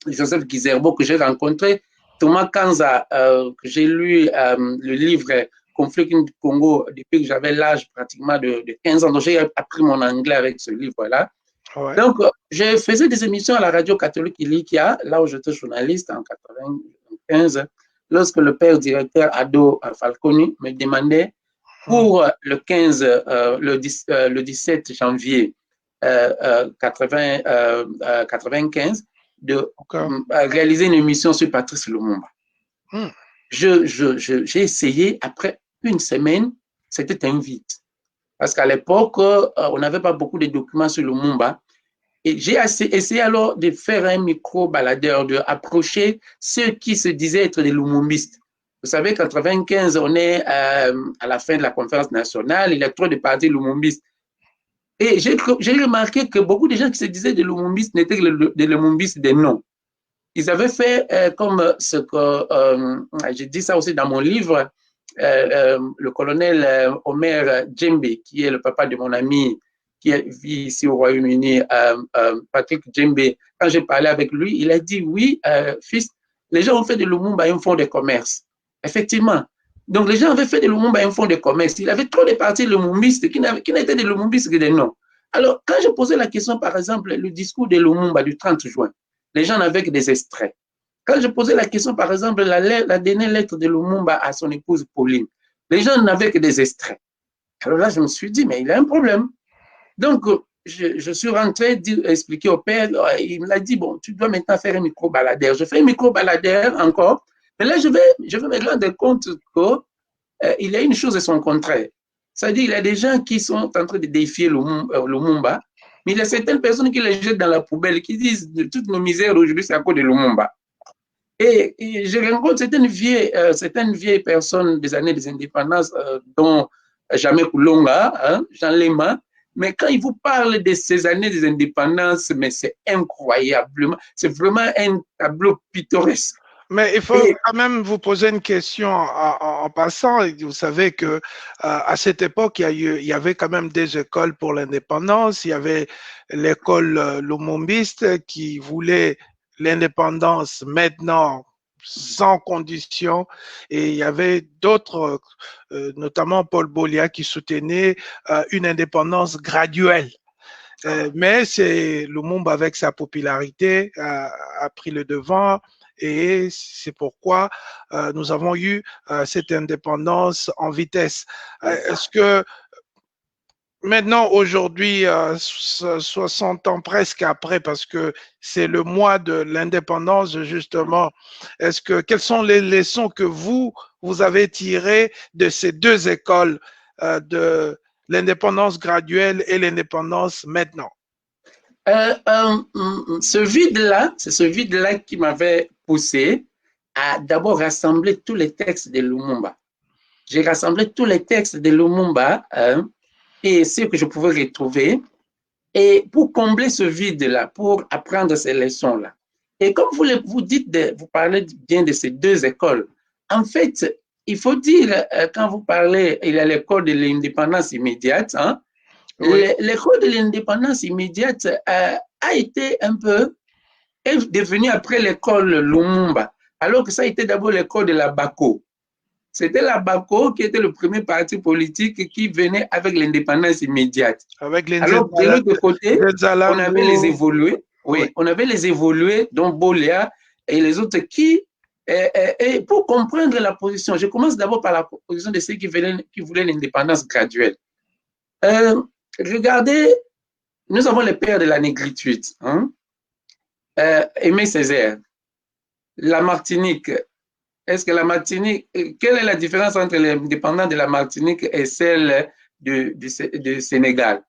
Joseph Guizerbo que j'ai rencontré, Thomas Kanza, que j'ai lu le livre Conflit du Congo depuis que j'avais l'âge pratiquement de 15 ans. Donc, j'ai appris mon anglais avec ce livre-là. Ouais. Donc, je faisais des émissions à la radio catholique Ilikia, là où j'étais journaliste en 1995, lorsque le père directeur Ado Falconi me demandait pour le 17 janvier 95 de réaliser une émission sur Patrice Lumumba. J'ai essayé, après une semaine, c'était un vide. Parce qu'à l'époque, on n'avait pas beaucoup de documents sur Lumumba. Et j'ai essayé alors de faire un micro-baladeur, d'approcher ceux qui se disaient être des lumumbistes. Vous savez, en 1995, on est à la fin de la conférence nationale, il y a trop de partis lumumbistes. Et j'ai remarqué que beaucoup de gens qui se disaient des lumumbistes n'étaient que des lumumbistes des noms. Ils avaient fait comme ce que, j'ai dit ça aussi dans mon livre, le colonel Omer Djembe, qui est le papa de mon ami, qui vit ici au Royaume-Uni, Patrick Djembe, quand j'ai parlé avec lui, il a dit, oui, fils, les gens ont fait de Lumumba un fonds de commerce. Effectivement. Donc, les gens avaient fait de Lumumba un fonds de commerce. Il avait trop de partis lumumbistes qui n'étaient des lumumbistes que des noms. Alors, quand je posais la question, par exemple, le discours de Lumumba du 30 juin, les gens n'avaient que des extraits. Quand je posais la question, par exemple, la dernière lettre de Lumumba à son épouse Pauline, les gens n'avaient que des extraits. Alors là, je me suis dit, mais il y a un problème. Donc, je suis rentré expliquer au père, il m'a dit, bon, tu dois maintenant faire un micro-baladeur. Je fais un micro-baladeur encore, mais là, je vais me rendre compte qu'il y a une chose et son contraire. C'est-à-dire, il y a des gens qui sont en train de défier Lumumba, mais il y a certaines personnes qui les jettent dans la poubelle, qui disent de toutes nos misères aujourd'hui, c'est à cause de Lumumba. Et je rencontre certaines vieilles personnes des années des indépendances, dont Jamé Koulonga, Jean Lema, mais quand ils vous parlent de ces années des indépendances, mais c'est incroyablement, c'est vraiment un tableau pittoresque. Mais il faut quand même vous poser une question en passant. Vous savez que à cette époque, il y avait quand même des écoles pour l'indépendance. Il y avait l'école lumumbiste qui voulait l'indépendance maintenant sans condition. Et il y avait d'autres, notamment Paul Bolia, qui soutenait une indépendance graduelle. Mais c'est Lumumba, avec sa popularité, a pris le devant. Et c'est pourquoi nous avons eu cette indépendance en vitesse. Est-ce que maintenant, aujourd'hui, 60 ans presque après, parce que c'est le mois de l'indépendance, justement, quelles sont les leçons que vous avez tirées de ces deux écoles de l'indépendance graduelle et l'indépendance maintenant? Ce vide-là, c'est ce vide-là qui m'avait poussé à d'abord rassembler tous les textes de Lumumba. J'ai rassemblé tous les textes de Lumumba et ceux que je pouvais retrouver, et pour combler ce vide-là, pour apprendre ces leçons-là. Et comme vous dites, vous parlez bien de ces deux écoles, en fait, il faut dire, quand vous parlez, il y a l'école de l'indépendance immédiate, hein, oui. L'école de l'indépendance immédiate a été un peu, est devenue après l'école Lumumba, alors que ça a été d'abord l'école de la Bako. C'était la Bako qui était le premier parti politique qui venait avec l'indépendance immédiate. Alors, de l'autre côté, on avait les évolués, oui, on avait les évolués, dont Bolia et les autres qui, et pour comprendre la position, je commence d'abord par la position de ceux qui voulaient l'indépendance graduelle. Regardez, nous avons les pères de la négritude, hein? Aimé Césaire, la Martinique. Est-ce que la Martinique, quelle est la différence entre l'indépendance de la Martinique et celle du Sénégal?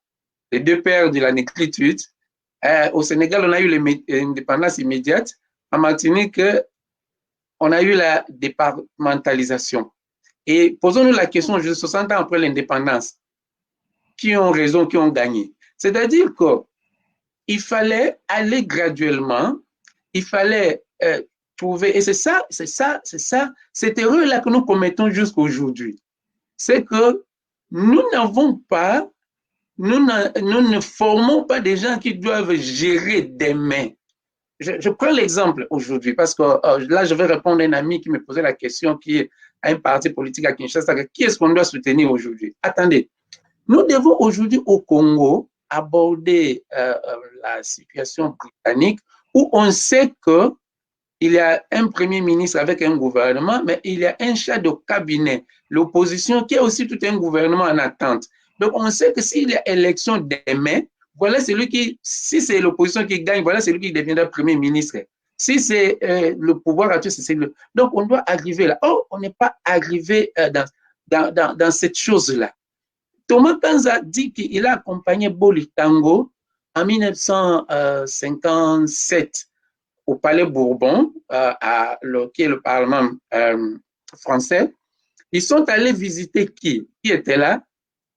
Les deux pères de la négritude. Au Sénégal, on a eu l'indépendance immédiate. En Martinique, on a eu la départementalisation. Et posons-nous la question, juste 60 ans après l'indépendance, qui ont raison, qui ont gagné. C'est-à-dire qu'il fallait aller graduellement, il fallait trouver, et c'est cette erreur-là que nous commettons jusqu'à aujourd'hui. C'est que nous n'avons pas nous ne formons pas des gens qui doivent gérer demain. Je prends l'exemple aujourd'hui parce que là, je vais répondre à un ami qui me posait la question, qui a un parti politique à Kinshasa. Qui est-ce qu'on doit soutenir aujourd'hui? Attendez, nous devons aujourd'hui au Congo aborder la situation britannique où on sait qu'il y a un premier ministre avec un gouvernement, mais il y a un chef de cabinet, l'opposition, qui a aussi tout un gouvernement en attente. Donc, on sait que s'il y a élection demain, voilà celui qui, si c'est l'opposition qui gagne, voilà celui qui deviendra premier ministre. Si c'est le pouvoir actuel, c'est le... Donc, on doit arriver là. Oh, on n'est pas arrivé dans cette chose-là. Thomas Panza dit qu'il a accompagné Boli Tango en 1957 au Palais Bourbon, qui est le Parlement français. Ils sont allés visiter qui était là?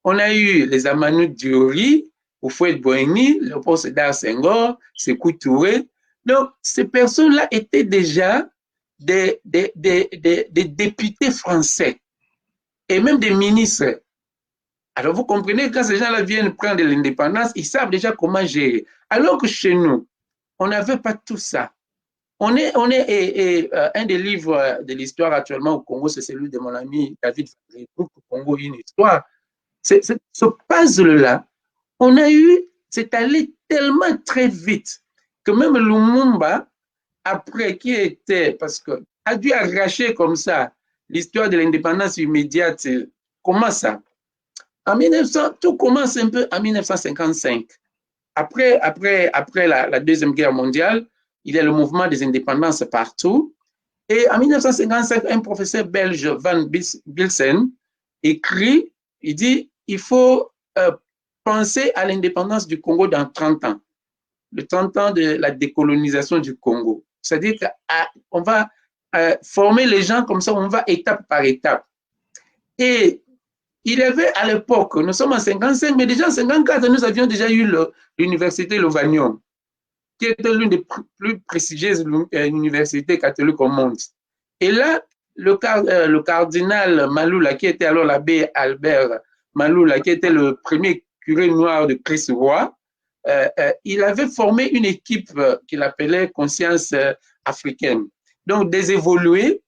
On a eu les Amadou Diori, Houphouët Boigny, Léopold Sédar Senghor, Sékou Touré. Donc, ces personnes-là étaient déjà des députés français et même des ministres. Alors, vous comprenez, quand ces gens-là viennent prendre l'indépendance, ils savent déjà comment gérer. Alors que chez nous, on n'avait pas tout ça. Un des livres de l'histoire actuellement au Congo, c'est celui de mon ami David Au Congo, une histoire. Ce puzzle-là, on a eu, c'est allé tellement très vite que même Lumumba, après, qui était, parce que a dû arracher comme ça l'histoire de l'indépendance immédiate. Comment ça? En 1900, tout commence un peu en 1955. Après la Deuxième Guerre mondiale, il y a le mouvement des indépendances partout. Et en 1955, un professeur belge, Van Bilsen, écrit, il dit, il faut penser à l'indépendance du Congo dans 30 ans. Le 30 ans de la décolonisation du Congo. C'est-à-dire qu'on va former les gens comme ça, on va étape par étape. Et il y avait à l'époque, nous sommes en 55, mais déjà en 54, nous avions déjà eu l'université Lovagnon, qui était l'une des plus prestigieuses universités catholiques au monde. Et là, le cardinal Maloula, qui était alors l'abbé Albert Maloula, qui était le premier curé noir de Christ-Roi, il avait formé une équipe qu'il appelait Conscience africaine. Donc, des évolués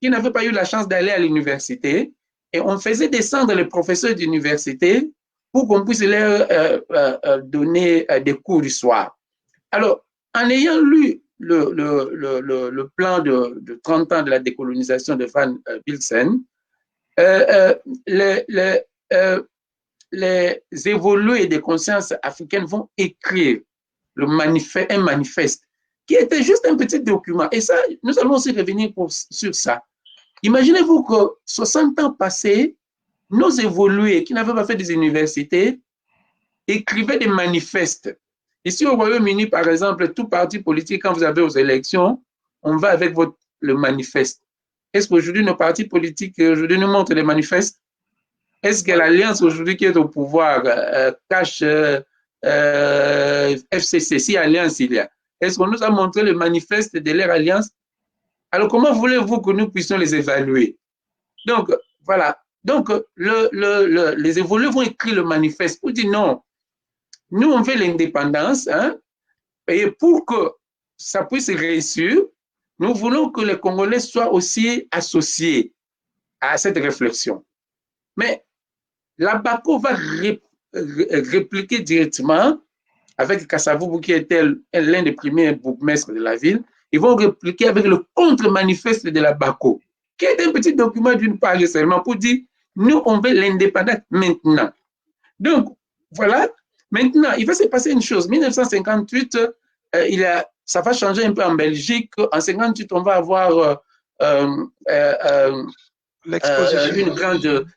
qui n'avaient pas eu la chance d'aller à l'université. Et on faisait descendre les professeurs d'université pour qu'on puisse leur donner des cours du soir. Alors, en ayant lu le plan de 30 ans de la décolonisation de Van Bilsen, les évolués des consciences africaines vont écrire un manifeste qui était juste un petit document. Et ça, nous allons aussi revenir sur ça. Imaginez-vous que 60 ans passés, nos évolués qui n'avaient pas fait des universités écrivaient des manifestes. Ici au Royaume-Uni, par exemple, tout parti politique, quand vous avez aux élections, on va avec le manifeste. Est-ce qu'aujourd'hui, nos partis politiques aujourd'hui nous montrent des manifestes? Est-ce que l'alliance aujourd'hui qui est au pouvoir cache FCC, si alliance il y a? Est-ce qu'on nous a montré le manifeste de leur alliance? Alors, comment voulez-vous que nous puissions les évaluer? Donc, voilà. Donc, les évolués vont écrire le manifeste pour dire non, nous, on fait l'indépendance, hein, et pour que ça puisse réussir, nous voulons que les Congolais soient aussi associés à cette réflexion. Mais la BACO va répliquer directement avec Kassavubu, qui était l'un des premiers bourgmestres de la ville. Ils vont répliquer avec le contre-manifeste de la BACO, qui est un petit document d'une page seulement pour dire nous, on veut l'indépendance maintenant. Donc, voilà. Maintenant, il va se passer une chose. 1958, ça va changer un peu en Belgique. En 58, on va avoir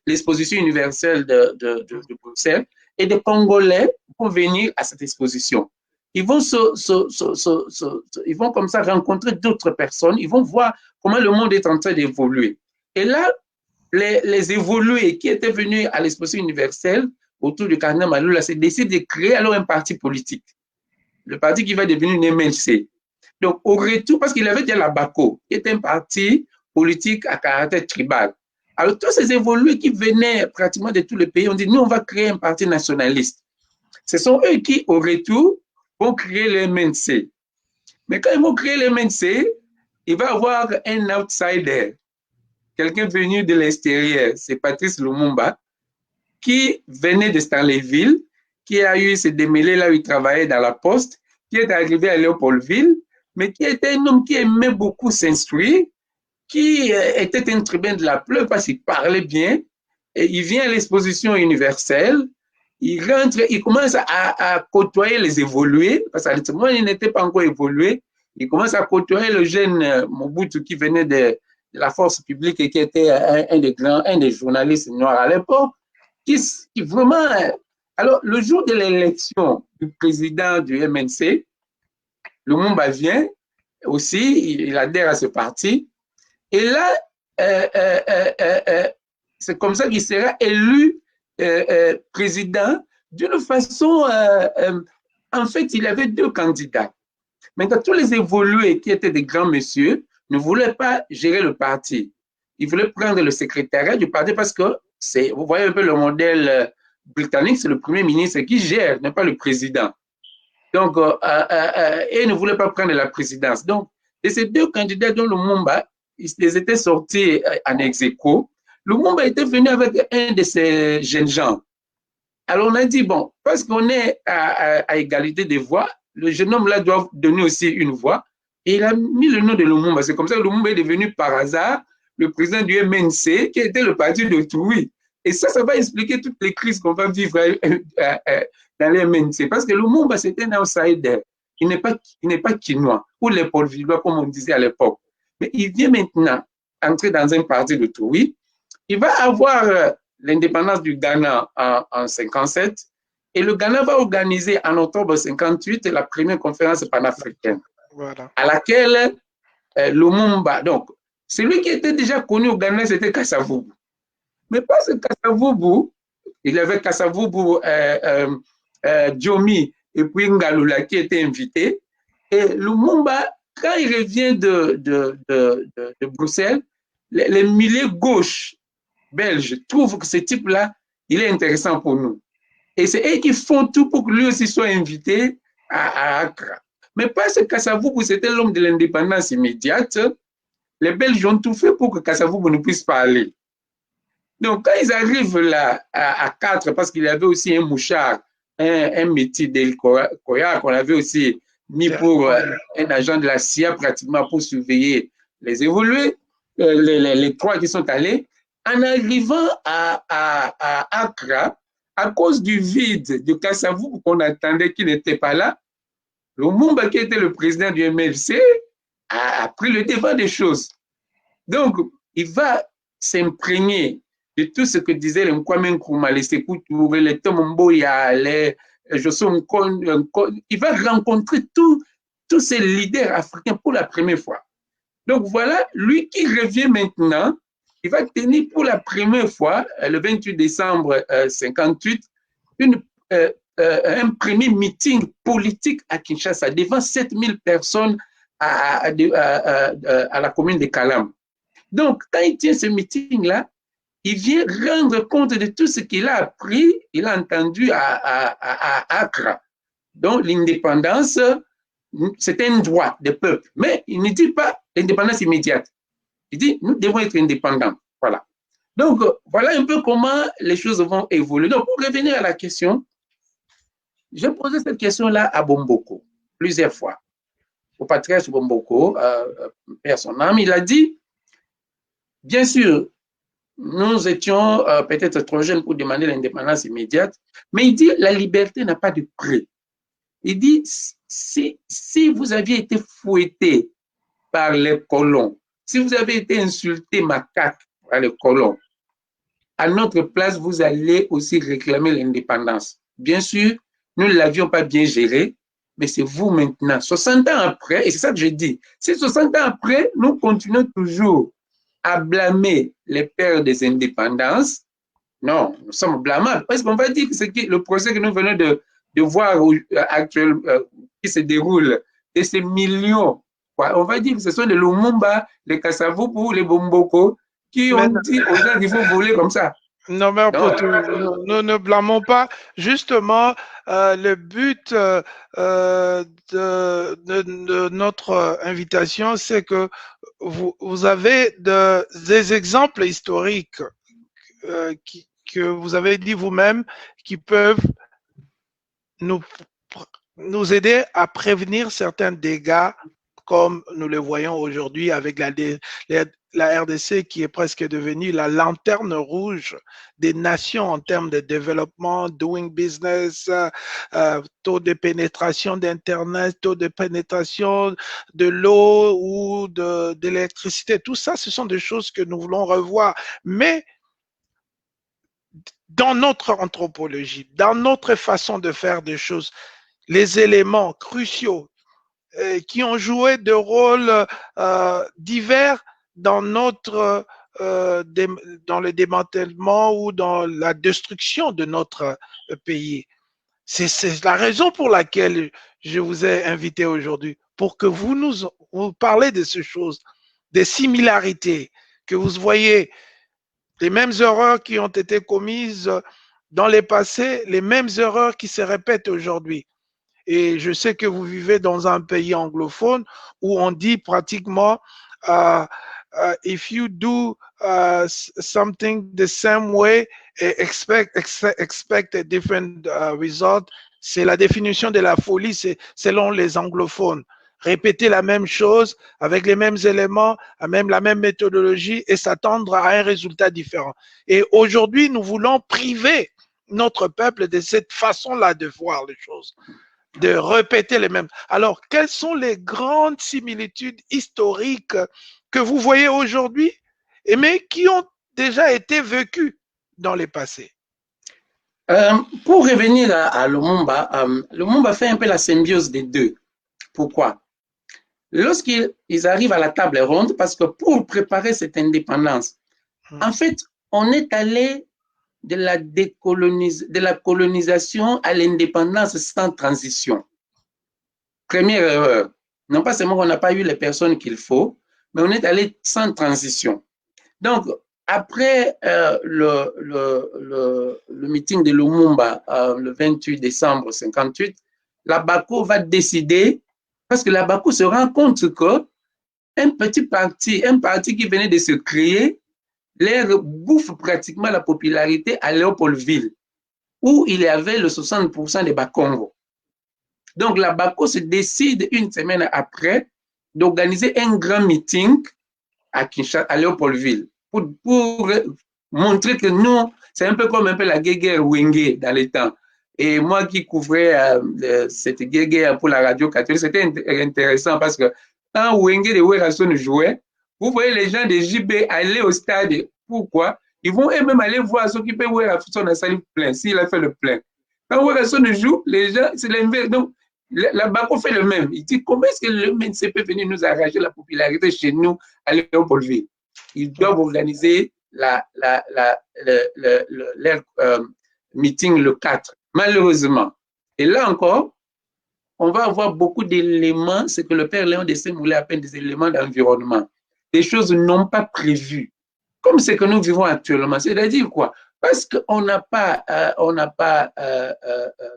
l'exposition universelle de Bruxelles. Et des Congolais vont venir à cette exposition. Ils vont, ils vont comme ça rencontrer d'autres personnes. Ils vont voir comment le monde est en train d'évoluer. Et là, les évolués qui étaient venus à l'exposition universelle autour du cardinal Maloula se décident de créer alors un parti politique. Le parti qui va devenir une MLC. Donc, au retour, parce qu'il avait déjà la BACO, qui est un parti politique à caractère tribal. Alors, tous ces évolués qui venaient pratiquement de tous les pays, on dit, nous, on va créer un parti nationaliste. Ce sont eux qui, au retour, vont créer le MNC. Mais quand ils vont créer le MNC, il va y avoir un outsider, quelqu'un venu de l'extérieur, c'est Patrice Lumumba, qui venait de Stanleyville, qui a eu se démêler là où il travaillait dans la poste, qui est arrivé à Léopoldville, mais qui était un homme qui aimait beaucoup s'instruire, qui était un tribun de la peuple parce qu'il parlait bien, et il vient à l'exposition universelle, il rentre, il commence à côtoyer les évolués, parce qu'à ce moment, il n'était pas encore évolué, il commence à côtoyer le jeune Mobutu qui venait de la force publique et qui était un des journalistes noirs à l'époque, qui vraiment... Alors, le jour de l'élection du président du MNC, Lumumba vient aussi, il adhère à ce parti, et là, c'est comme ça qu'il sera élu président d'une façon... en fait, il y avait deux candidats. Maintenant, tous les évolués qui étaient des grands messieurs ne voulaient pas gérer le parti. Ils voulaient prendre le secrétariat du parti parce que, vous voyez un peu le modèle britannique, c'est le premier ministre qui gère, n'est pas le président. Donc, et ils ne voulaient pas prendre la présidence. Donc, et ces deux candidats dont Lumumba, ils étaient sortis en ex-aequo. Lumumba était venu avec un de ces jeunes gens. Alors, on a dit, bon, parce qu'on est à égalité des voix, le jeune homme-là doit donner aussi une voix. Et il a mis le nom de Lumumba. C'est comme ça que Lumumba est devenu par hasard le président du MNC, qui était le parti d'autrui. Et ça va expliquer toutes les crises qu'on va vivre dans les MNC. Parce que Lumumba, c'était un outsider. Il n'est pas quinois, ou les Paul-Villois, comme on disait à l'époque. Mais il vient maintenant entrer dans un parti d'autrui. Il va avoir l'indépendance du Ghana en 57. Et le Ghana va organiser en octobre 58 la première conférence panafricaine, voilà, à laquelle Lumumba, donc, celui qui était déjà connu au Ghana, c'était Kasavubu. Mais parce que Kasavubu, il y avait Kasavubu, Diomi et puis Ngalula qui étaient invités. Et Lumumba, quand il revient de Bruxelles, les milieux gauches belges trouvent que ce type-là, il est intéressant pour nous. Et c'est eux qui font tout pour que lui aussi soit invité à Accra. Mais parce que Kasavubu, c'était l'homme de l'indépendance immédiate, les Belges ont tout fait pour que Kasavubu ne puisse pas aller. Donc, quand ils arrivent là à 4, parce qu'il y avait aussi un mouchard, un métier d'El Koya, qu'on avait aussi mis pour un agent de la CIA pratiquement pour surveiller les évolués, les trois qui sont allés, en arrivant à Accra, à cause du vide de Kasavubu qu'on attendait qui n'était pas là, Lumumba, qui était le président du MLC, a pris le devant des choses. Donc, il va s'imprégner de tout ce que disaient les Kwame Nkrumah, les Sékou Touré, les Tom Mboya, les Josso Nkono. Il va rencontrer tous ces leaders africains pour la première fois. Donc voilà, lui qui revient maintenant, il va tenir pour la première fois, le 28 décembre 58, un premier meeting politique à Kinshasa, devant 7000 personnes à la commune de Kalam. Donc, quand il tient ce meeting-là, il vient rendre compte de tout ce qu'il a appris, il a entendu à Accra. Donc, l'indépendance, c'est un droit des peuples. Mais il ne dit pas l'indépendance immédiate. Il dit, nous devons être indépendants. Voilà. Donc, voilà un peu comment les choses vont évoluer. Donc, pour revenir à la question, j'ai posé cette question-là à Bomboko plusieurs fois. Au patriarche Bomboko, père son âme, il a dit, bien sûr, nous étions peut-être trop jeunes pour demander l'indépendance immédiate, mais il dit, la liberté n'a pas de prix. Il dit, si vous aviez été fouetté par les colons, si vous avez été insulté macaque par les colons, à notre place, vous allez aussi réclamer l'indépendance. Bien sûr, nous ne l'avions pas bien géré, mais c'est vous maintenant. 60 ans après, et c'est ça que je dis, si 60 ans après, nous continuons toujours à blâmer les pères des indépendances, non, nous sommes blâmables. Parce qu'on va dire que c'est le procès que nous venons de voir actuellement, qui se déroule, et ces millions, on va dire que ce sont les Lumumba, les Kasavubu, les Bomboko, qui ont dit aux gens qu'il faut voler comme ça. Non, mais Donc, nous ne blâmons pas. Justement, le but de notre invitation, c'est que vous avez des exemples historiques que vous avez dit vous-même qui peuvent nous, nous aider à prévenir certains dégâts comme nous le voyons aujourd'hui avec la RDC qui est presque devenue la lanterne rouge des nations en termes de développement, doing business, taux de pénétration d'Internet, taux de pénétration de l'eau ou de l'électricité. Tout ça, ce sont des choses que nous voulons revoir. Mais dans notre anthropologie, dans notre façon de faire des choses, les éléments cruciaux qui ont joué des rôles divers dans notre dans le démantèlement ou dans la destruction de notre pays. C'est la raison pour laquelle je vous ai invité aujourd'hui, pour que vous parlez de ces choses, des similarités, que vous voyez les mêmes erreurs qui ont été commises dans les passés, les mêmes erreurs qui se répètent aujourd'hui. Et je sais que vous vivez dans un pays anglophone où on dit pratiquement if you do something the same way, expect a different result. C'est la définition de la folie, c'est selon les anglophones. Répéter la même chose avec les mêmes éléments, même la même méthodologie et s'attendre à un résultat différent. Et aujourd'hui, nous voulons priver notre peuple de cette façon-là de voir les choses, de répéter les mêmes. Alors, quelles sont les grandes similitudes historiques que vous voyez aujourd'hui, mais qui ont déjà été vécues dans les passés? pour revenir à Lumumba fait un peu la symbiose des deux. Pourquoi? Lorsqu'ils arrivent à la table ronde, parce que pour préparer cette indépendance, en fait, on est allé de la colonisation à l'indépendance sans transition. Première erreur. Non pas seulement qu'on n'a pas eu les personnes qu'il faut, mais on est allé sans transition. Donc, après le meeting de Lumumba, le 28 décembre 58, la BACO va décider, parce que la BACO se rend compte que un parti qui venait de se créer, leur bouffe pratiquement la popularité à Léopoldville, où il y avait le 60% des Bakongo. Donc, la BACO se décide une semaine après d'organiser un grand meeting à Léopoldville pour montrer que nous, c'est un peu comme la guerre Wenge dans les temps. Et moi qui couvrais cette guerre pour la radio catholique, c'était intéressant parce que quand Wenge de Werason jouait, vous voyez les gens de JB aller au stade. Pourquoi? Ils vont eux-mêmes aller voir ceux qui peuvent Werason dans la salle plein, s'il a fait le plein. Quand Werason joue, les gens, c'est l'inverse. Donc, la BACO fait le même. Il dit comment est-ce que le MNC peut venir nous arracher la popularité chez nous à Léopoldville? Ils doivent organiser leur meeting le 4, malheureusement. Et là encore, on va avoir beaucoup d'éléments, ce que le père Léon de Saint-Moulin appelle des éléments d'environnement, des choses non pas prévues, comme ce que nous vivons actuellement. C'est-à-dire quoi? Parce qu'on n'a pas,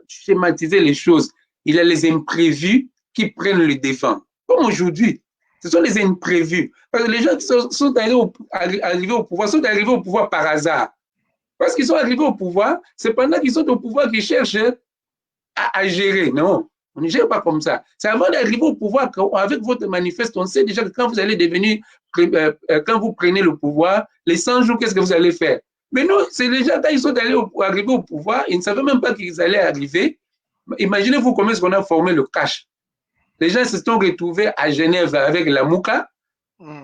schématisé les choses. Il y a les imprévus qui prennent le devant. Comme aujourd'hui, ce sont les imprévus. Parce que les gens qui sont arrivés au pouvoir sont arrivés au pouvoir par hasard. Parce qu'ils sont arrivés au pouvoir, c'est pendant qu'ils sont au pouvoir qu'ils cherchent à gérer. Non, on ne gère pas comme ça. C'est avant d'arriver au pouvoir qu'avec votre manifeste, on sait déjà que quand vous allez devenir, quand vous prenez le pouvoir, les 100 jours, qu'est-ce que vous allez faire? Mais non, c'est les gens, quand ils sont arrivés au pouvoir, ils ne savaient même pas qu'ils allaient arriver. Imaginez-vous comment est-ce qu'on a formé le cash. Les gens se sont retrouvés à Genève avec la Mouka.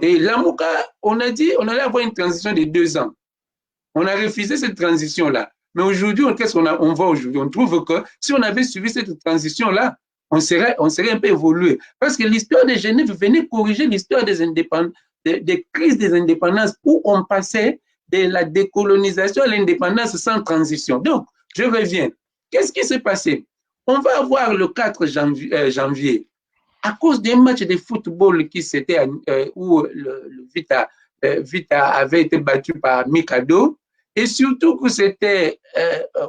Et la Mouka, on a dit, on allait avoir une transition de 2 ans. On a refusé cette transition-là. Mais aujourd'hui, qu'est-ce qu'on voit aujourd'hui? On trouve que si on avait suivi cette transition-là, on serait un peu évolué. Parce que l'histoire de Genève venait corriger l'histoire des crises des indépendances où on passait de la décolonisation à l'indépendance sans transition. Donc, je reviens. Qu'est-ce qui s'est passé? On va avoir le 4 janvier, à cause d'un match de football qui s'était où le Vita avait été battu par Mikado, Et surtout que c'était,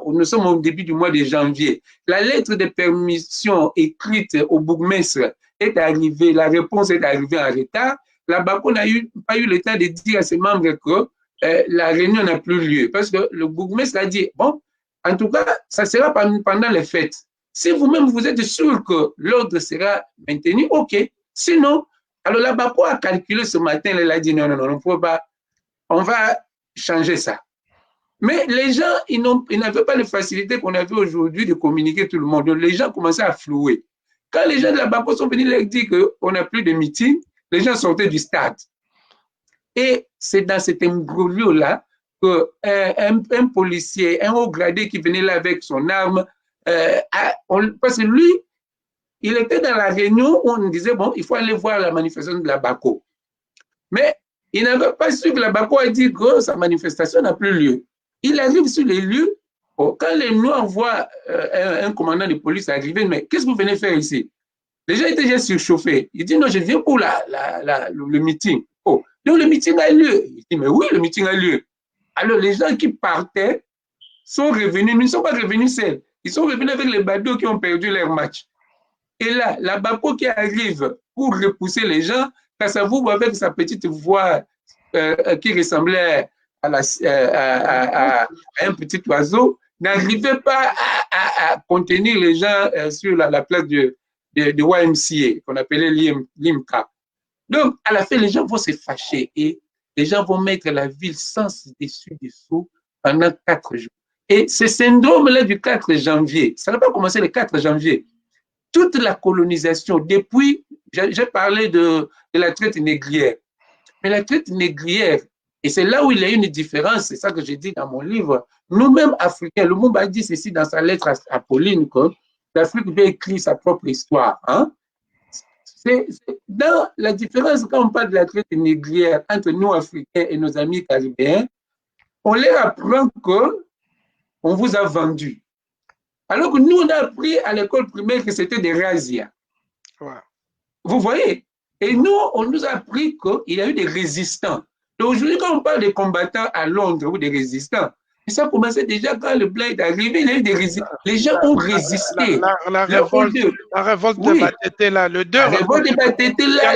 nous sommes au début du mois de janvier, la lettre de permission écrite au bourgmestre est arrivée, la réponse est arrivée en retard. La BACO n'a pas eu le temps de dire à ses membres que la réunion n'a plus lieu. Parce que le bourgmestre a dit, bon, en tout cas, ça sera pendant les fêtes. Si vous-même vous êtes sûr que l'ordre sera maintenu, OK. Sinon, alors la BACO a calculé ce matin, elle a dit non, on ne peut pas, on va changer ça. Mais les gens, ils n'avaient pas les facilités qu'on avait aujourd'hui de communiquer tout le monde. Donc, les gens commençaient à flouer. Quand les gens de la BACO sont venus leur dire qu'on n'a plus de meeting, les gens sortaient du stade. Et c'est dans cet imbroglio-là qu'un policier, un haut gradé qui venait là avec son arme, parce que lui, il était dans la réunion où on disait, bon, il faut aller voir la manifestation de la BACO. Mais il n'avait pas su que la BACO a dit que sa manifestation n'a plus lieu. Il arrive sur les lieux, quand les Noirs voient un commandant de police arriver, mais qu'est-ce que vous venez faire ici? Les gens étaient déjà surchauffés. Il dit, non, je viens pour le meeting. Oh, donc le meeting a lieu. Il dit, mais oui, le meeting a lieu. Alors les gens qui partaient sont revenus, ils ne sont pas revenus seuls. Ils sont revenus avec les badauds qui ont perdu leur match. Et là, la BACO qui arrive pour repousser les gens, Kassavou avec sa petite voix qui ressemblait à un petit oiseau, n'arrivait pas à contenir les gens sur la place de YMCA, qu'on appelait l'IMCA. Donc, à la fin, les gens vont se fâcher et les gens vont mettre la ville sans dessus-dessous pendant 4 jours. Et ce syndrome-là du 4 janvier, ça n'a pas commencé le 4 janvier. Toute la colonisation, depuis, j'ai parlé de la traite négrière, mais la traite négrière, et c'est là où il y a une différence, c'est ça que j'ai dit dans mon livre, nous-mêmes Africains, Lumumba dit ceci dans sa lettre à Pauline, que l'Afrique doit écrire sa propre histoire. Hein? C'est dans la différence quand on parle de la traite négrière entre nous Africains et nos amis caribéens, on leur apprend qu'on vous a vendu. Alors que nous, on a appris à l'école primaire que c'était des razzias. Ouais. Vous voyez? Et nous, on nous a appris qu'il y a eu des résistants. Donc aujourd'hui, quand on parle des combattants à Londres ou des résistants, ça a commencé déjà quand le blanc est arrivé, il y a eu des résistants. Les gens ont résisté. La révolte de Batété, là, le 2. La révolte de Batété, là,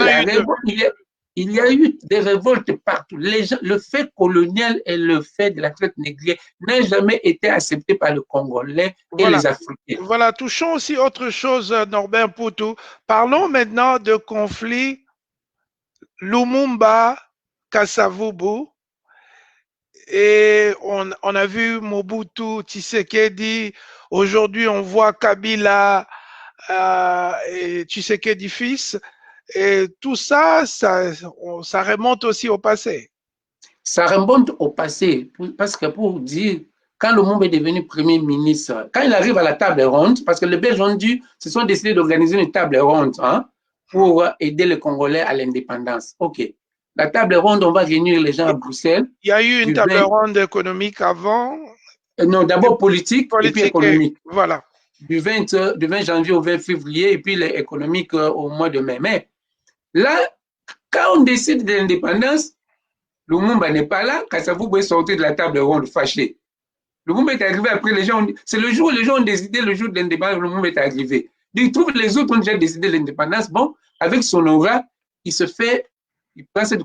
il y a eu des révoltes partout. Les gens, le fait colonial et le fait de la traite négrière n'a jamais été accepté par le Congolais et les Africains. Voilà, touchons aussi autre chose, Norbert Poutou. Parlons maintenant de conflit Lumumba, Kasavubu. Et on a vu Mobutu, Tshisekedi. Aujourd'hui, on voit Kabila et Tshisekedi fils. Et tout ça, ça remonte aussi au passé. Ça remonte au passé, parce que pour dire, quand Lumumba est devenu Premier ministre, quand il arrive à la table ronde, parce que les Belges ont dû, se sont décidés d'organiser une table ronde pour aider les Congolais à l'indépendance. OK. La table ronde, on va réunir les gens à Bruxelles. Il y a eu une table ronde économique avant? Non, d'abord politique et puis économique. Voilà. Du 20 janvier au 20 février et puis économique au mois de mai. Mais là, quand on décide de l'indépendance, Lumumba n'est pas là, Kasavubu est sorti de la table ronde fâché. Lumumba est arrivé après les gens. C'est le jour où les gens ont décidé, le jour de l'indépendance, Lumumba est arrivé. Donc, il trouve que les autres ont déjà décidé de l'indépendance. Bon, avec son aura, il prend ses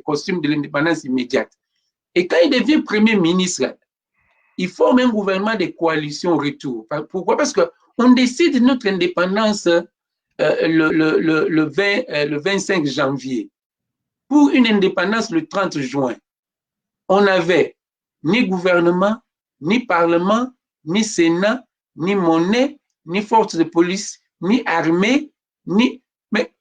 costumes de l'indépendance immédiate. Et quand il devient Premier ministre, il forme un gouvernement de coalition au retour. Pourquoi? Parce qu'on décide de notre indépendance le 25 janvier. Pour une indépendance le 30 juin, on n'avait ni gouvernement, ni parlement, ni sénat, ni monnaie, ni force de police, ni armée, ni... Mais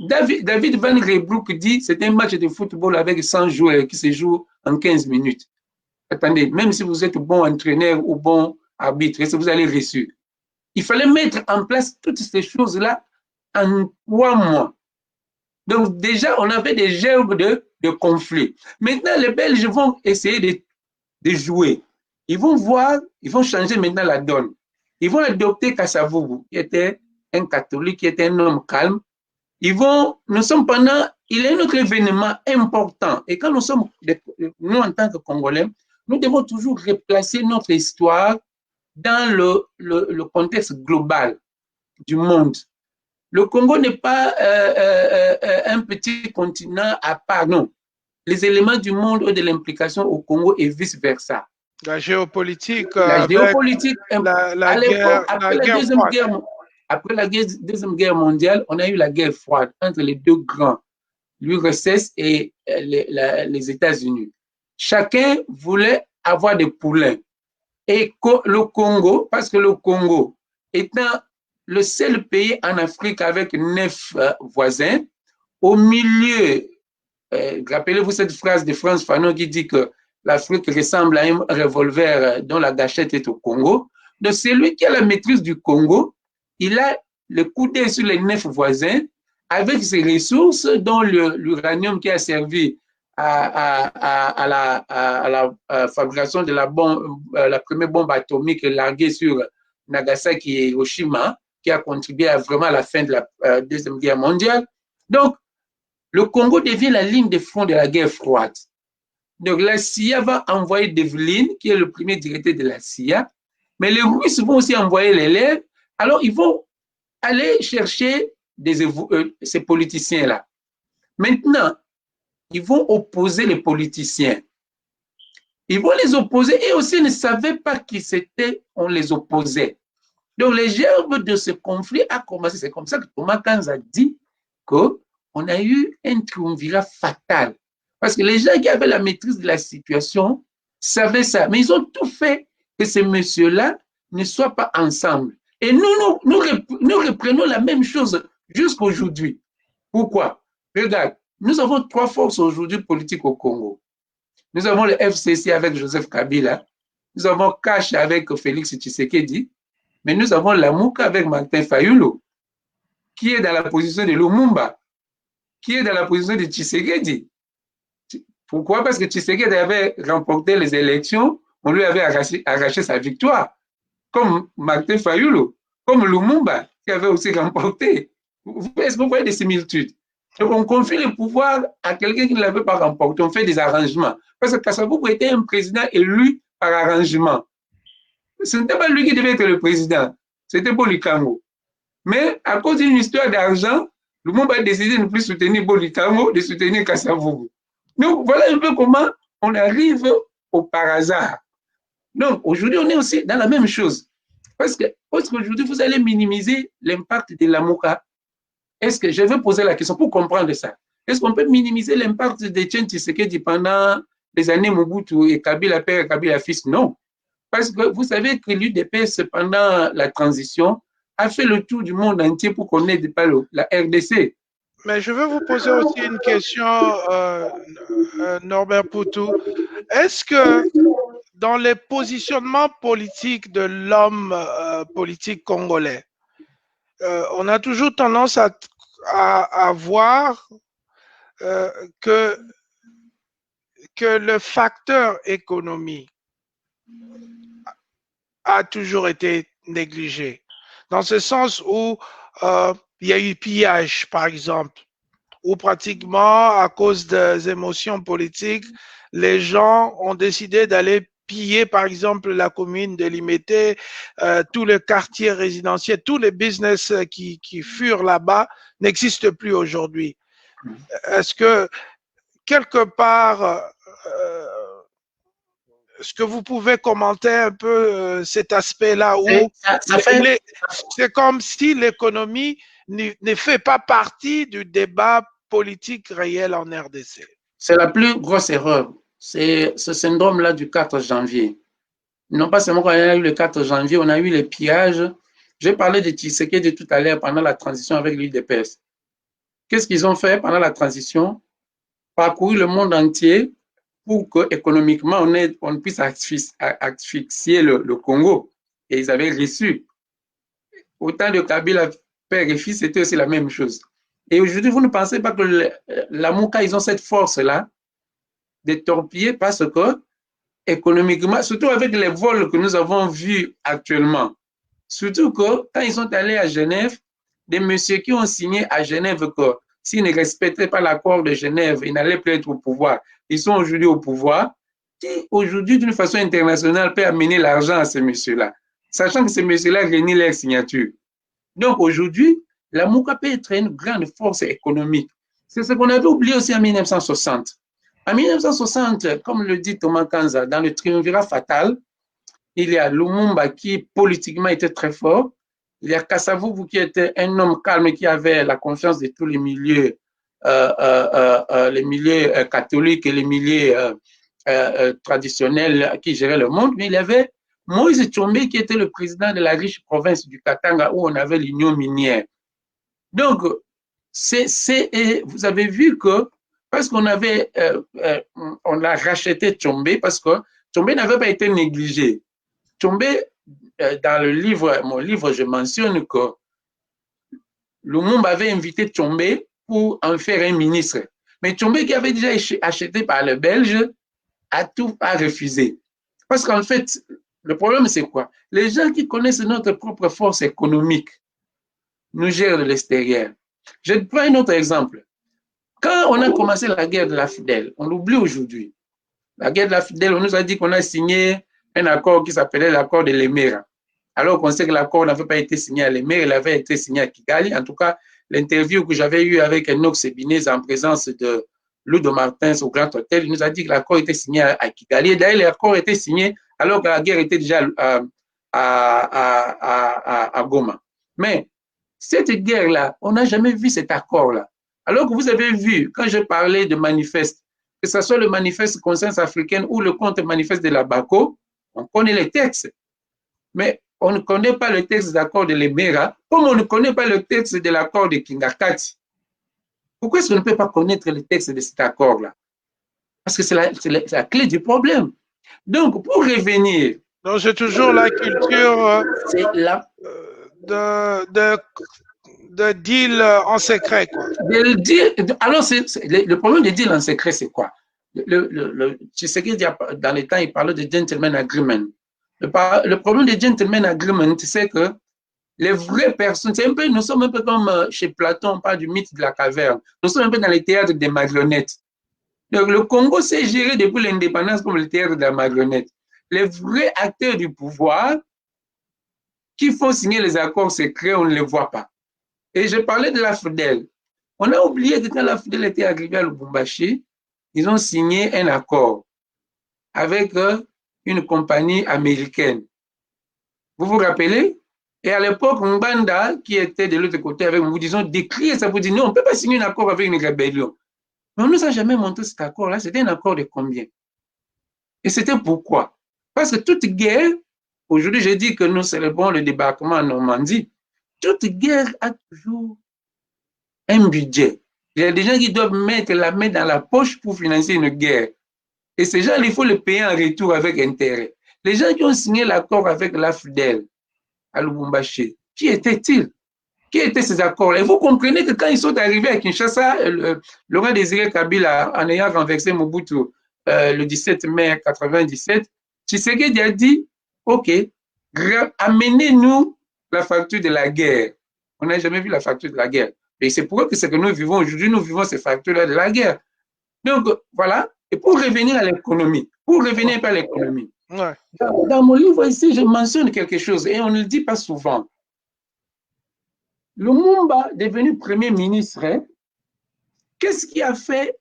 David Van Reybrouck dit que c'est un match de football avec 100 joueurs qui se joue en 15 minutes. Attendez, même si vous êtes bon entraîneur ou bon arbitre, est-ce que vous allez réussir? Il fallait mettre en place toutes ces choses-là en 3 mois. Donc déjà, on avait des gerbes de conflits. Maintenant, les Belges vont essayer de jouer. Ils vont voir, ils vont changer maintenant la donne. Ils vont adopter Kasavubu, qui était un catholique, qui était un homme calme. Il y a un autre événement important. Et quand nous en tant que Congolais, nous devons toujours replacer notre histoire dans le contexte global du monde. Le Congo n'est pas un petit continent à part, non. Les éléments du monde ont de l'implication au Congo et vice-versa. La géopolitique, La avec géopolitique, la à l'époque, guerre, la guerre froide. Après la Deuxième Guerre mondiale, on a eu la guerre froide entre les deux grands, l'URSS et les États-Unis. Chacun voulait avoir des poulains. Et le Congo, parce que le Congo étant le seul pays en Afrique avec 9 voisins, au milieu, rappelez-vous cette phrase de Frantz Fanon qui dit que l'Afrique ressemble à un revolver dont la gâchette est au Congo. Donc, celui qui a la maîtrise du Congo, il a le coup d'œil sur les 9 voisins avec ses ressources, dont l'uranium qui a servi à la fabrication de la première bombe atomique larguée sur Nagasaki et Hiroshima, qui a contribué vraiment à la fin de la Deuxième Guerre mondiale. Donc, le Congo devient la ligne de front de la guerre froide. Donc, la CIA va envoyer Devlin, qui est le premier directeur de la CIA, mais les Russes vont aussi envoyer les lèvres. Alors, ils vont aller chercher ces politiciens-là. Maintenant, ils vont opposer les politiciens. Ils vont les opposer et aussi ils ne savaient pas qui c'était, on les opposait. Donc, les gerbes de ce conflit a commencé. C'est comme ça que Thomas Kanza dit qu'on a eu un triumvirat fatal. Parce que les gens qui avaient la maîtrise de la situation savaient ça. Mais ils ont tout fait que ces messieurs-là ne soient pas ensemble. Et nous reprenons la même chose jusqu'à aujourd'hui. Pourquoi? Regarde, nous avons 3 forces aujourd'hui politiques au Congo. Nous avons le FCC avec Joseph Kabila. Nous avons Cash avec Félix Tshisekedi. Mais nous avons la Mouka avec Martin Fayulu, qui est dans la position de Lumumba, qui est dans la position de Tshisekedi. Pourquoi? Parce que Tshisekedi avait remporté les élections, on lui avait arraché sa victoire, comme Martin Fayulu, comme Lumumba, qui avait aussi remporté. Est-ce que vous voyez des similitudes? Donc, on confie le pouvoir à quelqu'un qui ne l'avait pas remporté. On fait des arrangements. Parce que Kasavubu était un président élu par arrangement. Ce n'était pas lui qui devait être le président. C'était Bolikango. Mais à cause d'une histoire d'argent, Lumumba a décidé de ne plus soutenir Bolikango, de soutenir Kasavubu. Donc, voilà un peu comment on arrive au par hasard. Donc, aujourd'hui, on est aussi dans la même chose. Parce qu'aujourd'hui, vous allez minimiser l'impact de la Mouka. Est-ce que, je vais poser la question pour comprendre ça. Est-ce qu'on peut minimiser l'impact de Etienne Tshisekedi pendant les années Mobutu et Kabila père et Kabila fils? Non. Parce que vous savez que l'UDPS, pendant la transition, a fait le tour du monde entier pour qu'on n'aide pas la RDC. Mais je veux vous poser aussi une question, Norbert Poutou. Est-ce que dans les positionnements politiques de l'homme politique congolais, on a toujours tendance à voir que le facteur économie a toujours été négligé. Dans ce sens où il y a eu pillage, par exemple, où pratiquement, à cause des émotions politiques, les gens ont décidé d'aller piller, par exemple, la commune de Limete, tous les quartiers résidentiels, tous les business qui furent là-bas n'existent plus aujourd'hui. Est-ce que, quelque part, est-ce que vous pouvez commenter un peu cet aspect-là où c'est comme si l'économie ne fait pas partie du débat politique réel en RDC? C'est la plus grosse erreur. C'est ce syndrome-là du 4 janvier. Non pas seulement quand on a eu le 4 janvier, on a eu les pillages. J'ai parlé de Tshisekedi tout à l'heure pendant la transition avec l'UDPS. Qu'est-ce qu'ils ont fait pendant la transition? Parcourir le monde entier pour qu'économiquement, on puisse asphyxier le Congo. Et ils avaient reçu. Autant de Kabila, père et fils, c'était aussi la même chose. Et aujourd'hui, vous ne pensez pas que la Mouka, ils ont cette force-là de torpiller parce que, économiquement, surtout avec les vols que nous avons vus actuellement, surtout que quand ils sont allés à Genève, des messieurs qui ont signé à Genève que s'ils ne respectaient pas l'accord de Genève, ils n'allaient plus être au pouvoir. Ils sont aujourd'hui au pouvoir. qui aujourd'hui, d'une façon internationale, peut amener l'argent à ces messieurs-là, sachant que ces messieurs-là renient leur signature. Donc aujourd'hui, la MOCA peut être une grande force économique. C'est ce qu'on avait oublié aussi en 1960. En 1960, comme le dit Thomas Kanza, dans le triumvirat fatal, il y a Lumumba qui politiquement était très fort, il y a Kasavubu qui était un homme calme qui avait la confiance de tous les milieux catholiques et les milieux traditionnels qui géraient le monde, mais il y avait Moïse Tshombe qui était le président de la riche province du Katanga où on avait l'union minière. Donc, vous avez vu que parce qu'on avait, on a racheté Tshombe parce que Tshombe n'avait pas été négligé. Tshombe, dans le livre, mon livre, je mentionne que Lumumba avait invité Tshombe pour en faire un ministre. Mais Tshombe, qui avait déjà acheté par les Belges, a refusé. Parce qu'en fait, le problème, c'est quoi? Les gens qui connaissent notre propre force économique nous gèrent de l'extérieur. Je prends un autre exemple. Quand on a commencé la guerre de la Fidèle, on l'oublie aujourd'hui. La guerre de la Fidèle, on nous a dit qu'on a signé un accord qui s'appelait l'accord de Lemera. Alors qu'on sait que l'accord n'avait pas été signé à Lemera, il avait été signé à Kigali. En tout cas, l'interview que j'avais eue avec Enoch Sebinez en présence de Ludo Martins au Grand Hôtel, il nous a dit que l'accord était signé à Kigali. Et d'ailleurs, l'accord était signé alors que la guerre était déjà à Goma. Mais cette guerre-là, on n'a jamais vu cet accord-là. Alors que vous avez vu, quand je parlais de manifeste, que ce soit le manifeste conscience africaine ou le compte manifeste de la BACO, on connaît les textes. Mais on ne connaît pas le texte d'accord de l'Emera, comme on ne connaît pas le texte de l'accord de Kingakati. Pourquoi est-ce qu'on ne peut pas connaître le texte de cet accord-là? Parce que c'est la clé du problème. Donc, pour revenir... Donc, c'est toujours la culture de deal en secret, quoi. Alors, le problème de deal en secret, c'est quoi? Tu sais que dans les temps, il parlait de gentleman agreement. Le problème des gentleman agreement, c'est que les vraies personnes, nous sommes un peu comme chez Platon, on parle du mythe de la caverne. Nous sommes un peu dans les théâtres des marionnettes. Donc, le Congo s'est géré depuis l'indépendance comme le théâtre de la marionnette. Les vrais acteurs du pouvoir qui font signer les accords secrets, on ne les voit pas. Et je parlais de la FDL. On a oublié que quand la FDL était arrivée à Lubumbashi, ils ont signé un accord avec une compagnie américaine. Vous vous rappelez? Et à l'époque, Mbanda, qui était de l'autre côté avec nous, disons, décrié ça, vous dit non, on ne peut pas signer un accord avec une rébellion. Mais on ne nous a jamais montré cet accord-là. C'était un accord de combien? Et c'était pourquoi? Parce que toute guerre, aujourd'hui, j'ai dit que nous célébrons le débarquement en Normandie, toute guerre a toujours un budget. Il y a des gens qui doivent mettre la main dans la poche pour financer une guerre. Et ces gens, il faut les payer en retour avec intérêt. Les gens qui ont signé l'accord avec la FDL à Lubumbashi, qui étaient-ils? Qui étaient ces accords-là? Et vous comprenez que quand ils sont arrivés à Kinshasa, Laurent Désiré Kabila, en ayant renversé Mobutu le 17 mai 1997, Tshisekedi a dit, OK, amenez-nous la facture de la guerre. On n'a jamais vu la facture de la guerre. Et c'est pour eux que ce que nous vivons aujourd'hui, nous vivons ces factures-là de la guerre. Donc, voilà. Et pour revenir à l'économie, Ouais. Dans mon livre ici, je mentionne quelque chose et on ne le dit pas souvent. Lumumba, devenu Premier ministre, qu'est-ce qui a fait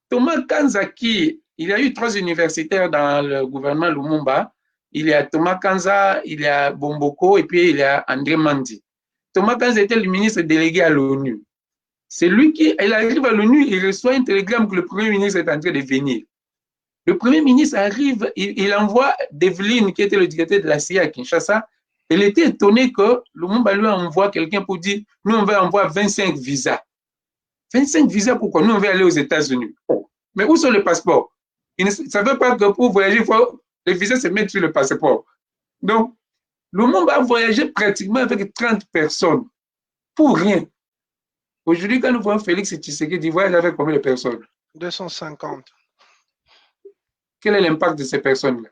Thomas Kanzaki? Il y a eu 3 universitaires dans le gouvernement Lumumba. Il y a Thomas Kanza, il y a Bomboko et puis il y a André Mandi. Thomas Kanza était le ministre délégué à l'ONU. C'est lui qui, il arrive à l'ONU, il reçoit un télégramme que le Premier ministre est en train de venir. Le Premier ministre arrive, il envoie Devlin, qui était le directeur de la CIA à Kinshasa. Il était étonné que Lumumba lui envoie quelqu'un pour dire, nous on va envoyer 25 visas. 25 visas pourquoi? Nous on va aller aux États-Unis. Mais où sont les passeports? Il ne savait pas que pour voyager, les visas se mettent sur le passeport. Donc, Lumumba a voyagé pratiquement avec 30 personnes. Pour rien. Aujourd'hui, quand nous voyons Félix Tshisekedi, il voyage avec combien de personnes? 250. Quel est l'impact de ces personnes-là?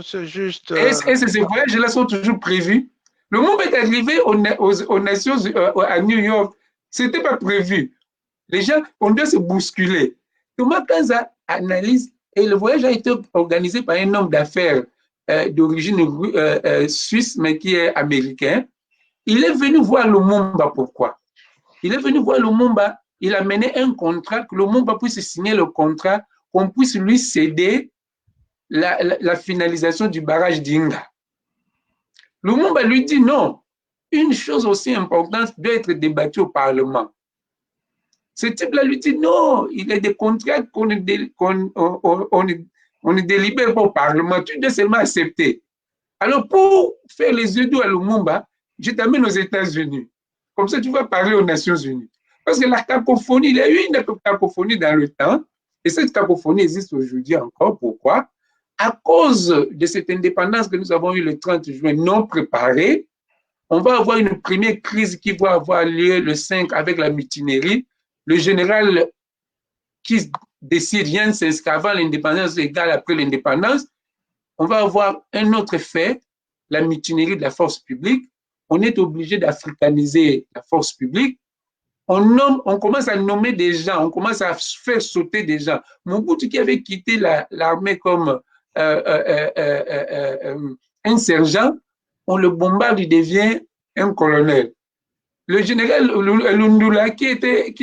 C'est juste... Est-ce que ces voyages-là sont toujours prévus? Le moment est arrivé aux Nations à New York. Ce n'était pas prévu. Les gens, on doit se bousculer. Thomas Kanza analyse Et le voyage a été organisé par un homme d'affaires d'origine suisse, mais qui est américain. Il est venu voir Lumumba. Pourquoi? Il est venu voir Lumumba. Il a mené un contrat, que Lumumba puisse signer le contrat, qu'on puisse lui céder la finalisation du barrage d'Inga. Lumumba lui dit non. Une chose aussi importante doit être débattue au Parlement. Ce type-là lui dit non, il y a des contrats qu'on ne délibère pas au Parlement, tu dois seulement accepter. Alors, pour faire les yeux doux à Lumumba, je t'amène aux États-Unis. Comme ça, tu vas parler aux Nations Unies. Parce que la cacophonie, il y a eu une cacophonie dans le temps, et cette cacophonie existe aujourd'hui encore. Pourquoi? À cause de cette indépendance que nous avons eue le 30 juin non préparée, on va avoir une première crise qui va avoir lieu le 5 avec la mutinerie. Le général qui décide rien, c'est qu'avant l'indépendance égale après l'indépendance. On va avoir un autre fait, la mutinerie de la force publique. On est obligé d'africaniser la force publique. On commence à nommer des gens, on commence à faire sauter des gens. Mobutu qui avait quitté l'armée comme un sergent, on le bombarde, il devient un colonel. Le général Lundula qui était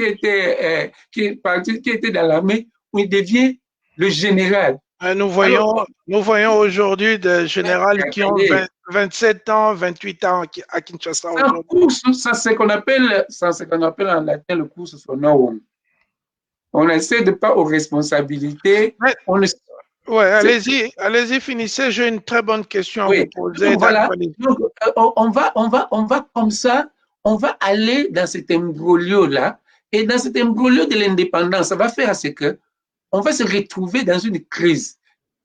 dans l'armée, il devient le général. Nous voyons aujourd'hui des généraux qui ont 27 ans, 28 ans à Kinshasa aujourd'hui. Ça, c'est ce qu'on appelle en latin le cursus honorum. On essaie de pas aux responsabilités. Oui, allez-y, finissez. J'ai une très bonne question à vous poser. Donc, voilà. Donc, on va comme ça, on va aller dans cet imbroglio-là. Et dans cet imbroglio de l'indépendance, ça va faire à ce que on va se retrouver dans une crise.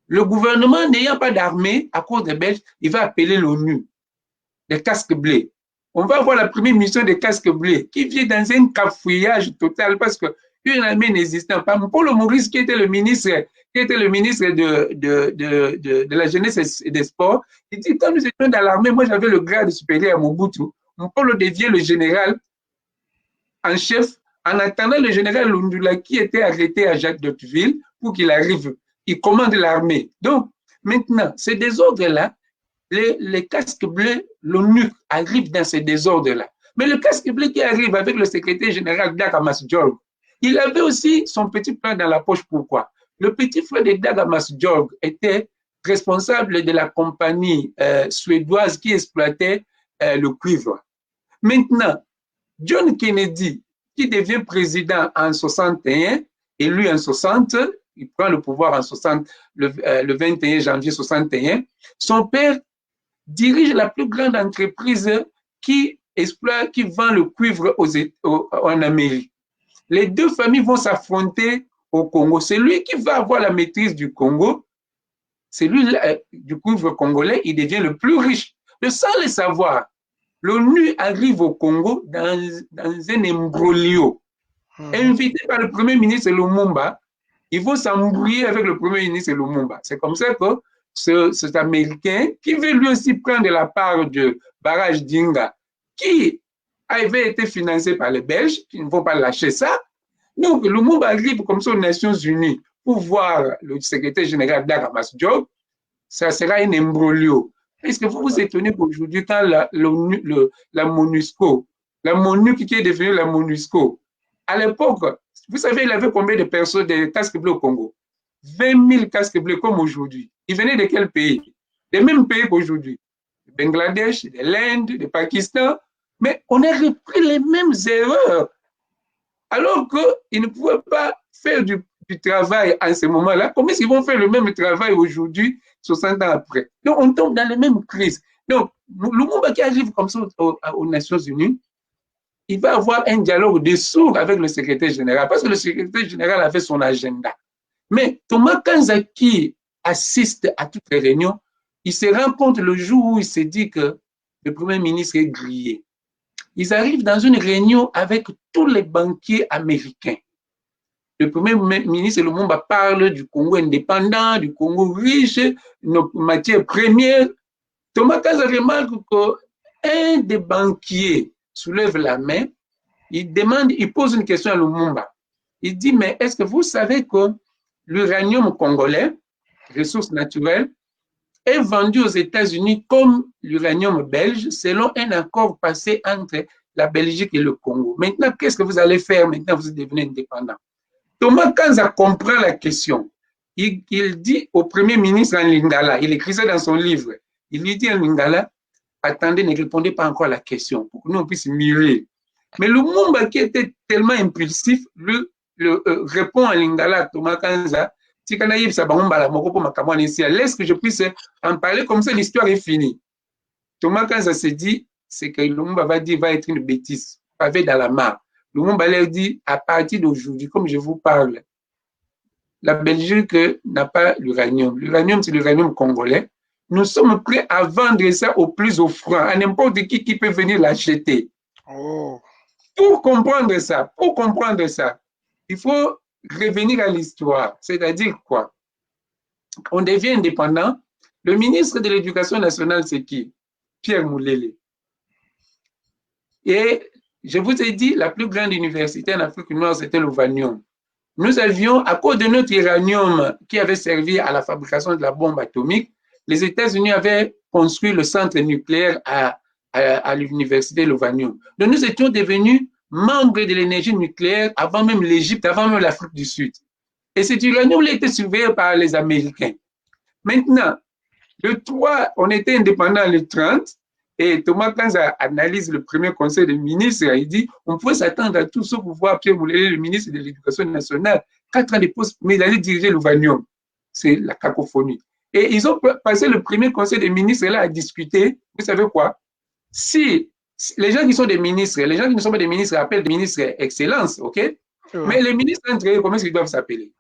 Le gouvernement n'ayant pas d'armée à cause des Belges, il va appeler l'ONU, les casques bleus. On va avoir la première mission des casques bleus qui vient dans un cafouillage total parce qu'une armée n'existant pas. Paul Maurice, qui était le ministre de la jeunesse et des sports, il dit quand nous étions dans l'armée, moi j'avais le grade supérieur à Mobutu. Paul devient le général en chef en attendant le général Lundula qui était arrêté à Jacques d'Hauteville pour qu'il arrive. Il commande l'armée. Donc, maintenant, ces désordres-là, les casques bleus, l'ONU arrive dans ces désordres-là. Mais le casque bleu qui arrive avec le secrétaire général Dag Hammarskjöld, il avait aussi son petit plan dans la poche. Pourquoi? Le petit frère de Dag Hammarskjöld était responsable de la compagnie suédoise qui exploitait le cuivre. Maintenant, John Kennedy, qui devient président en 61, élu en 60, il prend le pouvoir en 60, le 21 janvier 61, son père dirige la plus grande entreprise qui vend le cuivre en Amérique. Les deux familles vont s'affronter au Congo. C'est lui qui va avoir la maîtrise du Congo, c'est lui du cuivre congolais, il devient le plus riche. Sans le savoir, l'ONU arrive au Congo dans un imbroglio. Invité par le premier ministre Lumumba, ils vont s'embrouiller avec le premier ministre Lumumba. C'est comme ça que cet Américain, qui veut lui aussi prendre la part du barrage d'Inga, qui avait été financé par les Belges, qui ne vont pas lâcher ça. Donc, Lumumba arrive comme ça aux Nations Unies pour voir le secrétaire général Dag Hammarskjöld. Ça sera un imbroglio. Est-ce que vous vous étonnez qu'aujourd'hui, quand la MONUSCO, la MONUC qui est devenue la MONUSCO, à l'époque, vous savez, il avait combien de personnes, de casques bleus au Congo? 20 000 casques bleus comme aujourd'hui. Ils venaient de quel pays? Des mêmes pays qu'aujourd'hui. Du Bangladesh, de l'Inde, du Pakistan. Mais on a repris les mêmes erreurs. Alors qu'ils ne pouvaient pas faire du travail en ce moment-là. Comment est-ce qu'ils vont faire le même travail aujourd'hui, 60 ans après? Donc, on tombe dans les mêmes crises. Donc, Lumumba qui arrive comme ça aux Nations Unies, il va avoir un dialogue de sourds avec le secrétaire général, parce que le secrétaire général avait son agenda. Mais Thomas Kanzaki assiste à toutes les réunions. Il se rend compte le jour où il se dit que le Premier ministre est grillé. Ils arrivent dans une réunion avec tous les banquiers américains. Le Premier ministre Lumumba parle du Congo indépendant, du Congo riche, nos matières premières. Thomas Kanzaki remarque qu'un des banquiers soulève la main, il pose une question à Lumumba. Il dit, mais est-ce que vous savez que l'uranium congolais, ressource naturelle, est vendu aux États-Unis comme l'uranium belge selon un accord passé entre la Belgique et le Congo. Maintenant, qu'est-ce que vous allez faire maintenant que vous êtes devenu indépendant? Thomas Kanza comprend la question. Il dit au Premier ministre en Lingala, il écrit ça dans son livre, il lui dit en Lingala, attendez, ne répondez pas encore à la question pour que nous on puisse mirer. Mais Lumumba, qui était tellement impulsif, répond en Lingala à Thomas Kanza, laisse que je puisse en parler, comme ça l'histoire est finie. Thomas Kanza se dit, c'est que Lumumba va dire, va être une bêtise, pavé dans la mare. Lumumba leur dit, à partir d'aujourd'hui, comme je vous parle, la Belgique n'a pas l'uranium. L'uranium, c'est l'uranium congolais. Nous sommes prêts à vendre ça au plus offrant, à n'importe qui peut venir l'acheter. Oh. Pour comprendre ça, il faut revenir à l'histoire. C'est-à-dire quoi? On devient indépendant. Le ministre de l'Éducation nationale, c'est qui? Pierre Moulele. Et je vous ai dit, la plus grande université en Afrique noire, c'était l'Ovanium. Nous avions, à cause de notre uranium qui avait servi à la fabrication de la bombe atomique, les États-Unis avaient construit le centre nucléaire à l'université de l'Ovanium. Donc nous étions devenus membres de l'énergie nucléaire avant même l'Égypte, avant même l'Afrique du Sud. Et cet uranium a été surveillé par les Américains. Maintenant, le 3, on était indépendant le 30, et Thomas Kanza analyse le premier conseil des ministres, il dit on pouvait s'attendre à tout sauf voir Pierre Moulele, le ministre de l'Éducation nationale, 4 ans de poste, mais il allait diriger l'Ovanium. C'est la cacophonie. Et ils ont passé le premier conseil des ministres là à discuter, vous savez quoi? Si les gens qui sont des ministres, les gens qui ne sont pas des ministres appellent des ministres excellence, ok? Mais les ministres entre eux, comment ils doivent s'appeler?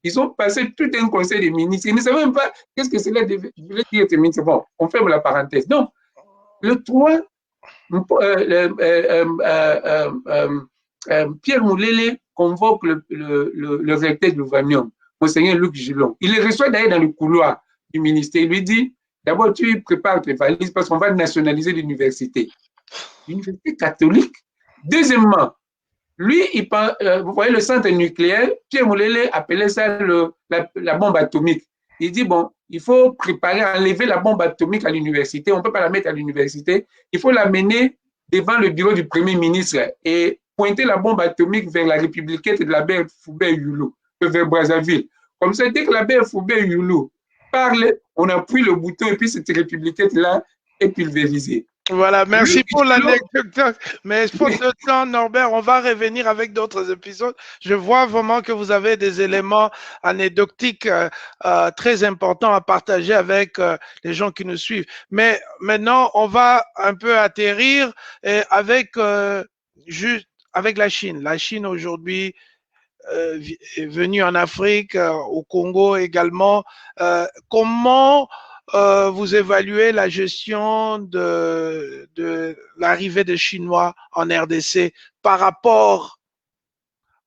Ils ont passé tout un conseil des ministres. Ils ne savaient même pas qu'est-ce que cela devait dire. Bon, on ferme la parenthèse. Donc, le 3, Pierre Moulele convoque le recteur de l'Ovanium, Monseigneur Luc Gillon. Il le reçoit d'ailleurs dans le couloir du ministère. Il lui dit, d'abord, tu prépares tes valises parce qu'on va nationaliser l'université. L'université catholique. Deuxièmement, lui, vous voyez le centre nucléaire, Pierre Moulele appelait ça la bombe atomique. Il dit, bon, il faut préparer, enlever la bombe atomique à l'université. On ne peut pas la mettre à l'université. Il faut l'amener devant le bureau du Premier ministre et pointer la bombe atomique vers la républicaine de la baie Foubert-Youlou, vers Brazzaville. Comme ça, dès que la baie Foubert-Youlou parle, on appuie le bouton et puis cette républicaine-là est pulvérisée. Voilà, merci pour l'anecdote. Mais pour ce temps, Norbert, on va revenir avec d'autres épisodes. Je vois vraiment que vous avez des éléments anecdotiques très importants à partager avec les gens qui nous suivent. Mais maintenant, on va un peu atterrir avec la Chine. La Chine aujourd'hui est venue en Afrique, au Congo également. Comment vous évaluez la gestion de l'arrivée des Chinois en RDC par rapport,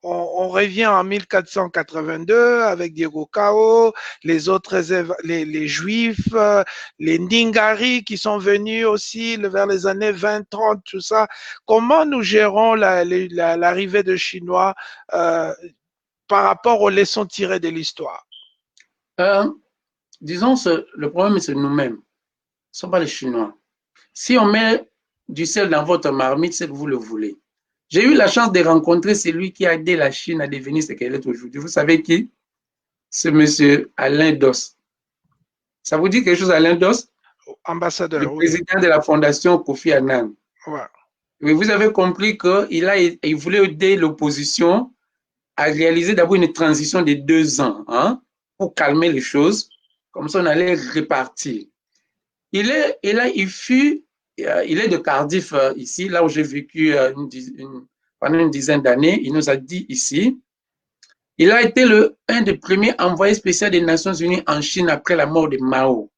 on revient en 1482 avec Diego Cao, les autres, les Juifs, les Ndingari qui sont venus aussi vers les années 20-30, tout ça. Comment nous gérons l'arrivée des Chinois par rapport aux leçons tirées de l'histoire? Disons, le problème, c'est nous-mêmes. Ce ne sont pas les Chinois. Si on met du sel dans votre marmite, c'est que vous le voulez. J'ai eu la chance de rencontrer celui qui a aidé la Chine à devenir ce qu'elle est aujourd'hui. Vous savez qui? C'est M. Alain Dos. Ça vous dit quelque chose, Alain Dos? Ambassadeur. Le président de la fondation Kofi Annan. Ouais. Oui, vous avez compris qu'il voulait aider l'opposition à réaliser d'abord une transition de 2 ans, hein, pour calmer les choses. Comme ça, on allait répartir. Il est de Cardiff, ici, là où j'ai vécu pendant une dizaine d'années. Il nous a dit ici, il a été un des premiers envoyés spéciaux des Nations Unies en Chine après la mort de Mao.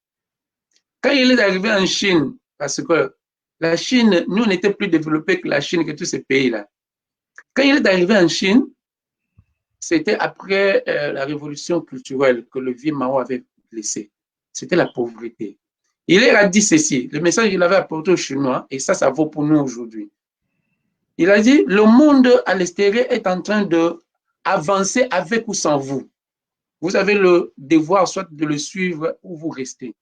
Quand il est arrivé en Chine, parce que la Chine, nous, on n'était plus développés que la Chine, que tous ces pays-là. Quand il est arrivé en Chine, c'était après la révolution culturelle que le vieux Mao avait laissé. C'était la pauvreté. Il a dit ceci, le message qu'il avait apporté aux Chinois, et ça vaut pour nous aujourd'hui. Il a dit, le monde à l'extérieur est en train d'avancer avec ou sans vous. vous avez le devoir soit de le suivre ou vous restez.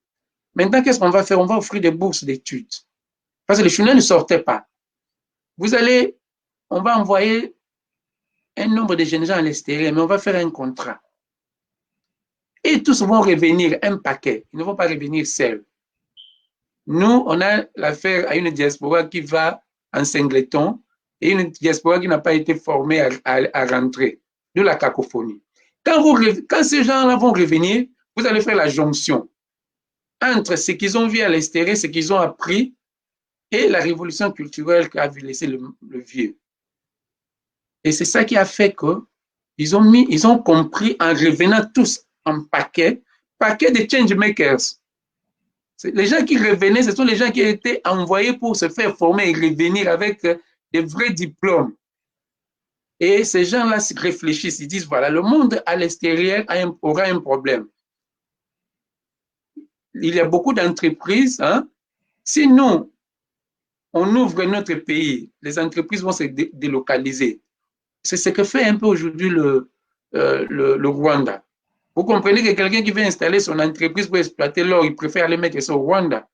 Maintenant, qu'est-ce qu'on va faire? On va offrir des bourses d'études. Parce que les Chinois ne sortaient pas. On va envoyer un nombre de jeunes gens à l'extérieur, mais on va faire un contrat. Et tous vont revenir un paquet. Ils ne vont pas revenir seuls. Nous, on a l'affaire à une diaspora qui va en singleton et une diaspora qui n'a pas été formée à rentrer. D'où la cacophonie. Quand ces gens-là vont revenir, vous allez faire la jonction entre ce qu'ils ont vu à l'extérieur, ce qu'ils ont appris, et la révolution culturelle qu'a vu laisser le vieux. Et c'est ça qui a fait qu'ils ont compris en revenant tous en paquet de changemakers. Les gens qui revenaient, ce sont les gens qui étaient envoyés pour se faire former et revenir avec des vrais diplômes. Et ces gens-là réfléchissent, ils disent, voilà, le monde à l'extérieur aura un problème. Il y a beaucoup d'entreprises. Hein? Si nous, on ouvre notre pays, les entreprises vont se délocaliser. C'est ce que fait un peu aujourd'hui le Rwanda. Vous comprenez que quelqu'un qui veut installer son entreprise pour exploiter l'or, il préfère aller mettre ça au Rwanda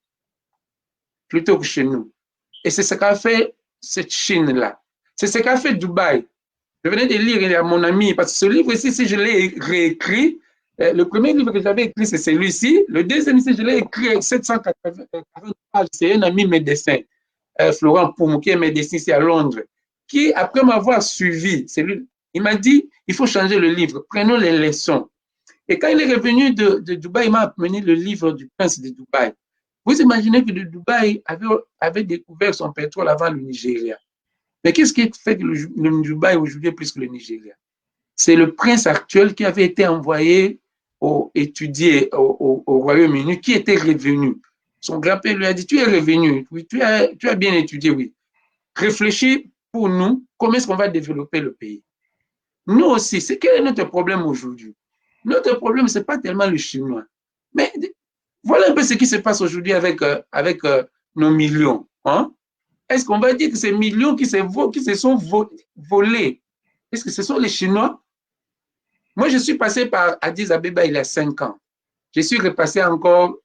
plutôt que chez nous. Et c'est ce qu'a fait cette Chine-là. C'est ce qu'a fait Dubaï. Je venais de lire à mon ami, parce que ce livre-ci, si je l'ai réécrit, le premier livre que j'avais écrit, c'est celui-ci. Le deuxième, si je l'ai écrit à 740 pages, c'est un ami médecin, Florent Poumou, qui est médecin ici à Londres, qui, après m'avoir suivi, il m'a dit, il faut changer le livre, prenons les leçons. Et quand il est revenu de Dubaï, il m'a amené le livre du prince de Dubaï. Vous imaginez que le Dubaï avait découvert son pétrole avant le Nigeria. Mais qu'est-ce qui fait que le Dubaï aujourd'hui est plus que le Nigeria? C'est le prince actuel qui avait été envoyé étudier au Royaume-Uni, qui était revenu. Son grand-père lui a dit, tu es revenu, oui, tu as bien étudié, oui. Réfléchis pour nous, comment est-ce qu'on va développer le pays? Nous aussi, quel est notre problème aujourd'hui? Notre problème, ce n'est pas tellement le chinois. Mais voilà un peu ce qui se passe aujourd'hui avec nos millions. Hein? Est-ce qu'on va dire que ces millions qui se sont volés, est-ce que ce sont les Chinois? Moi, je suis passé par Addis Abeba il y a 5 ans. Je suis repassé encore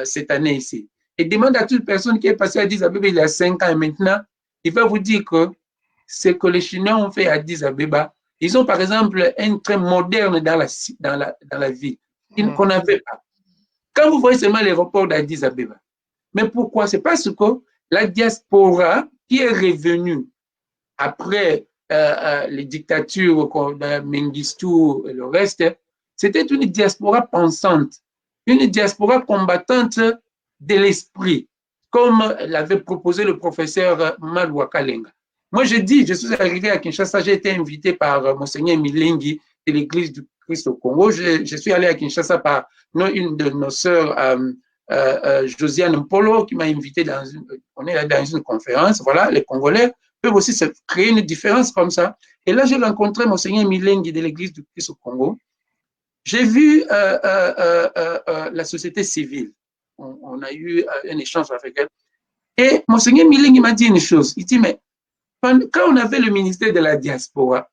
cette année ici. Et demande à toute personne qui est passée à Addis Abeba il y a 5 ans et maintenant, il va vous dire que ce que les Chinois ont fait à Addis Abeba, ils ont par exemple un train moderne dans la ville qu'on n'avait pas. Quand vous voyez seulement l'aéroport d'Addis Abeba, mais pourquoi? C'est parce que la diaspora qui est revenue après les dictatures de Mengistu et le reste, c'était une diaspora pensante, une diaspora combattante de l'esprit, comme l'avait proposé le professeur Malwa Kalenga. Moi, je suis arrivé à Kinshasa, j'ai été invité par Monseigneur Milengi de l'Église du Christ au Congo. Je suis allé à Kinshasa par une de nos sœurs, Josiane Mpolo, qui m'a invité on est dans une conférence. Voilà, les Congolais peuvent aussi se créer une différence comme ça. Et là, j'ai rencontré Monseigneur Milengi de l'Église du Christ au Congo. J'ai vu la société civile. On a eu un échange avec elle. Et Monseigneur Milengi m'a dit une chose. Il dit, mais quand on avait le ministère de la diaspora,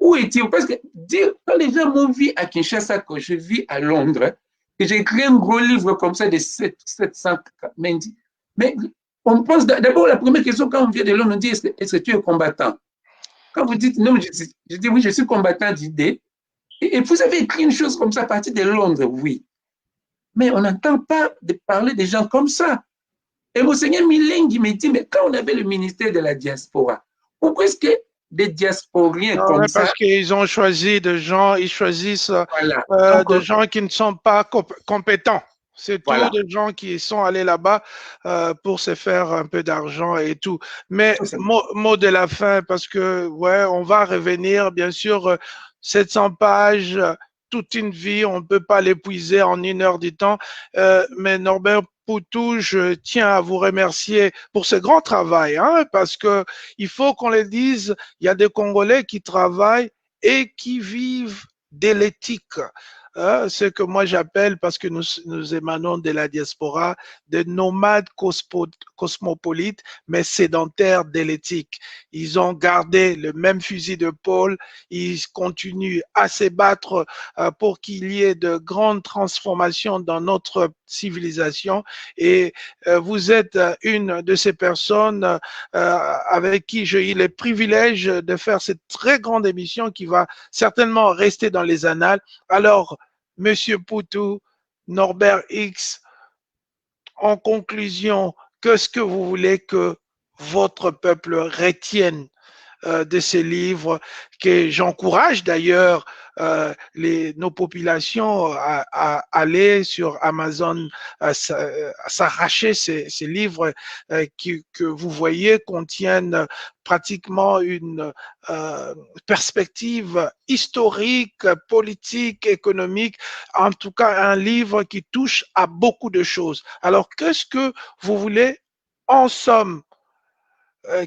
où étiez-vous? Parce que quand les gens m'ont vu à Kinshasa, quand je vis à Londres, et j'ai écrit un gros livre comme ça de 700 mais on pense d'abord, la première question quand on vient de Londres, on dit, est-ce que tu es combattant? Quand vous dites non, je dis oui, je suis combattant d'idées. Et vous avez écrit une chose comme ça à partir de Londres, oui. Mais on n'entend pas parler des gens comme ça. Et Monseigneur Milengi me dit, mais quand on avait le ministère de la diaspora, pourquoi est-ce que des diasporiens comme ça... Parce qu'ils ont choisi des gens, ils choisissent voilà. des gens qui ne sont pas compétents. C'est voilà. tous des gens qui sont allés là-bas pour se faire un peu d'argent et tout. Mais mot de la fin, parce que, ouais, on va revenir, bien sûr, 700 pages, toute une vie, on ne peut pas l'épuiser en 1 heure du temps. Mais Norbert Poutou, je tiens à vous remercier pour ce grand travail, hein, parce que il faut qu'on le dise, il y a des Congolais qui travaillent et qui vivent de l'éthique. ce que moi j'appelle, parce que nous émanons de la diaspora, des nomades cosmopolites, mais sédentaires délétiques. Ils ont gardé le même fusil d'épaule, ils continuent à se battre pour qu'il y ait de grandes transformations dans notre civilisation. Et vous êtes une de ces personnes avec qui j'ai eu le privilège de faire cette très grande émission qui va certainement rester dans les annales. Alors, Monsieur Poutou, Norbert X, en conclusion, qu'est-ce que vous voulez que votre peuple retienne de ces livres, que j'encourage d'ailleurs nos populations à aller sur Amazon, à s'arracher ces livres que vous voyez contiennent pratiquement une perspective historique, politique, économique, en tout cas un livre qui touche à beaucoup de choses. Alors, qu'est-ce que vous voulez en somme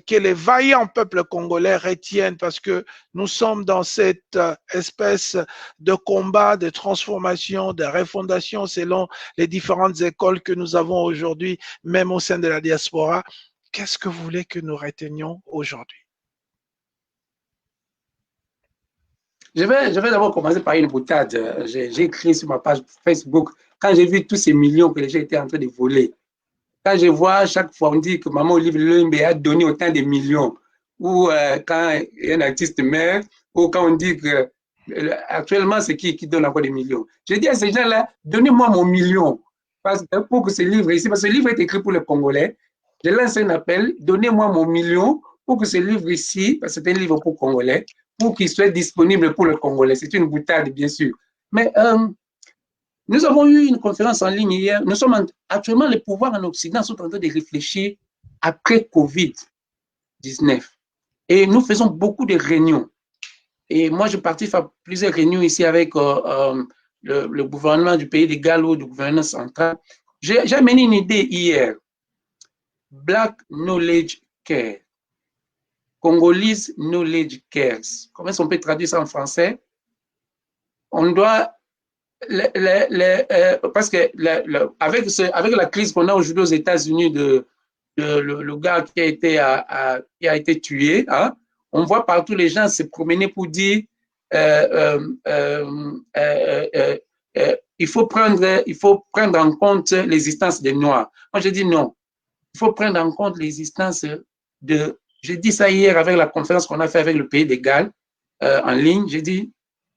que les vaillants peuples congolais retiennent, parce que nous sommes dans cette espèce de combat, de transformation, de refondation selon les différentes écoles que nous avons aujourd'hui, même au sein de la diaspora. Qu'est-ce que vous voulez que nous retenions aujourd'hui? Je vais d'abord commencer par une boutade. J'ai écrit sur ma page Facebook, quand j'ai vu tous ces millions que les gens étaient en train de voler. Quand je vois chaque fois, on dit que Maman Olive Lembe a donné autant de millions, ou quand un artiste meurt, ou quand on dit que actuellement, c'est qui donne encore des millions. Je dis à ces gens-là, donnez-moi mon million, parce que pour que ce livre ici, parce que ce livre est écrit pour les Congolais, je lance un appel, donnez-moi mon million pour que ce livre ici, parce que c'est un livre pour Congolais, pour qu'il soit disponible pour les Congolais. C'est une boutade, bien sûr. Mais nous avons eu une conférence en ligne hier. Nous sommes actuellement, les pouvoirs en Occident sont en train de réfléchir après Covid-19. Et nous faisons beaucoup de réunions. Et moi, je participe à plusieurs réunions ici avec le gouvernement du pays de Gallo, du gouvernement central. J'ai amené une idée hier. Black Knowledge Care. Congolese Knowledge Cares. Comment est-ce qu'on peut traduire ça en français? On doit parce que avec la crise qu'on a aujourd'hui aux États-Unis le gars qui a été tué, hein, on voit partout les gens se promener pour dire il faut prendre en compte l'existence des Noirs. Moi, je dis non. Il faut prendre en compte l'existence de... J'ai dit ça hier avec la conférence qu'on a fait avec le pays de Galles en ligne. J'ai dit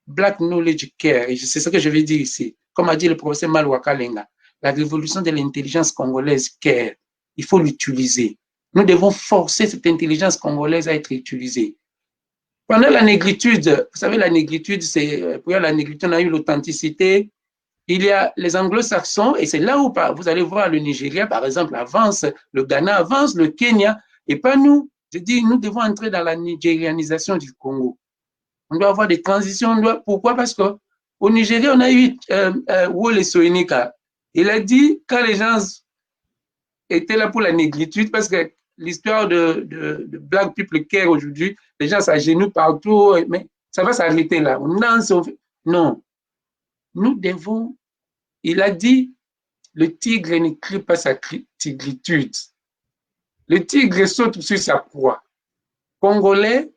Black Knowledge Care, et c'est ce que je vais dire ici. Comme a dit le professeur Malouaka Lenga, la révolution de l'intelligence congolaise care, il faut l'utiliser. Nous devons forcer cette intelligence congolaise à être utilisée. Pendant la négritude, vous savez, la négritude, pour la négritude, on a eu l'authenticité. Il y a les anglo-saxons, et c'est là où vous allez voir le Nigeria, par exemple, avance, le Ghana avance, le Kenya, et pas nous. Je dis, nous devons entrer dans la nigérianisation du Congo. On doit avoir des transitions. Pourquoi? Parce qu'au Nigeria, on a eu Wole Soyinka. Il a dit, quand les gens étaient là pour la négritude, parce que l'histoire de Black People Care aujourd'hui, les gens s'agenouillent partout, mais ça va s'arrêter là. Non. Nous devons, il a dit, le tigre ne crie pas sa tigritude. Le tigre saute sur sa proie. Congolais,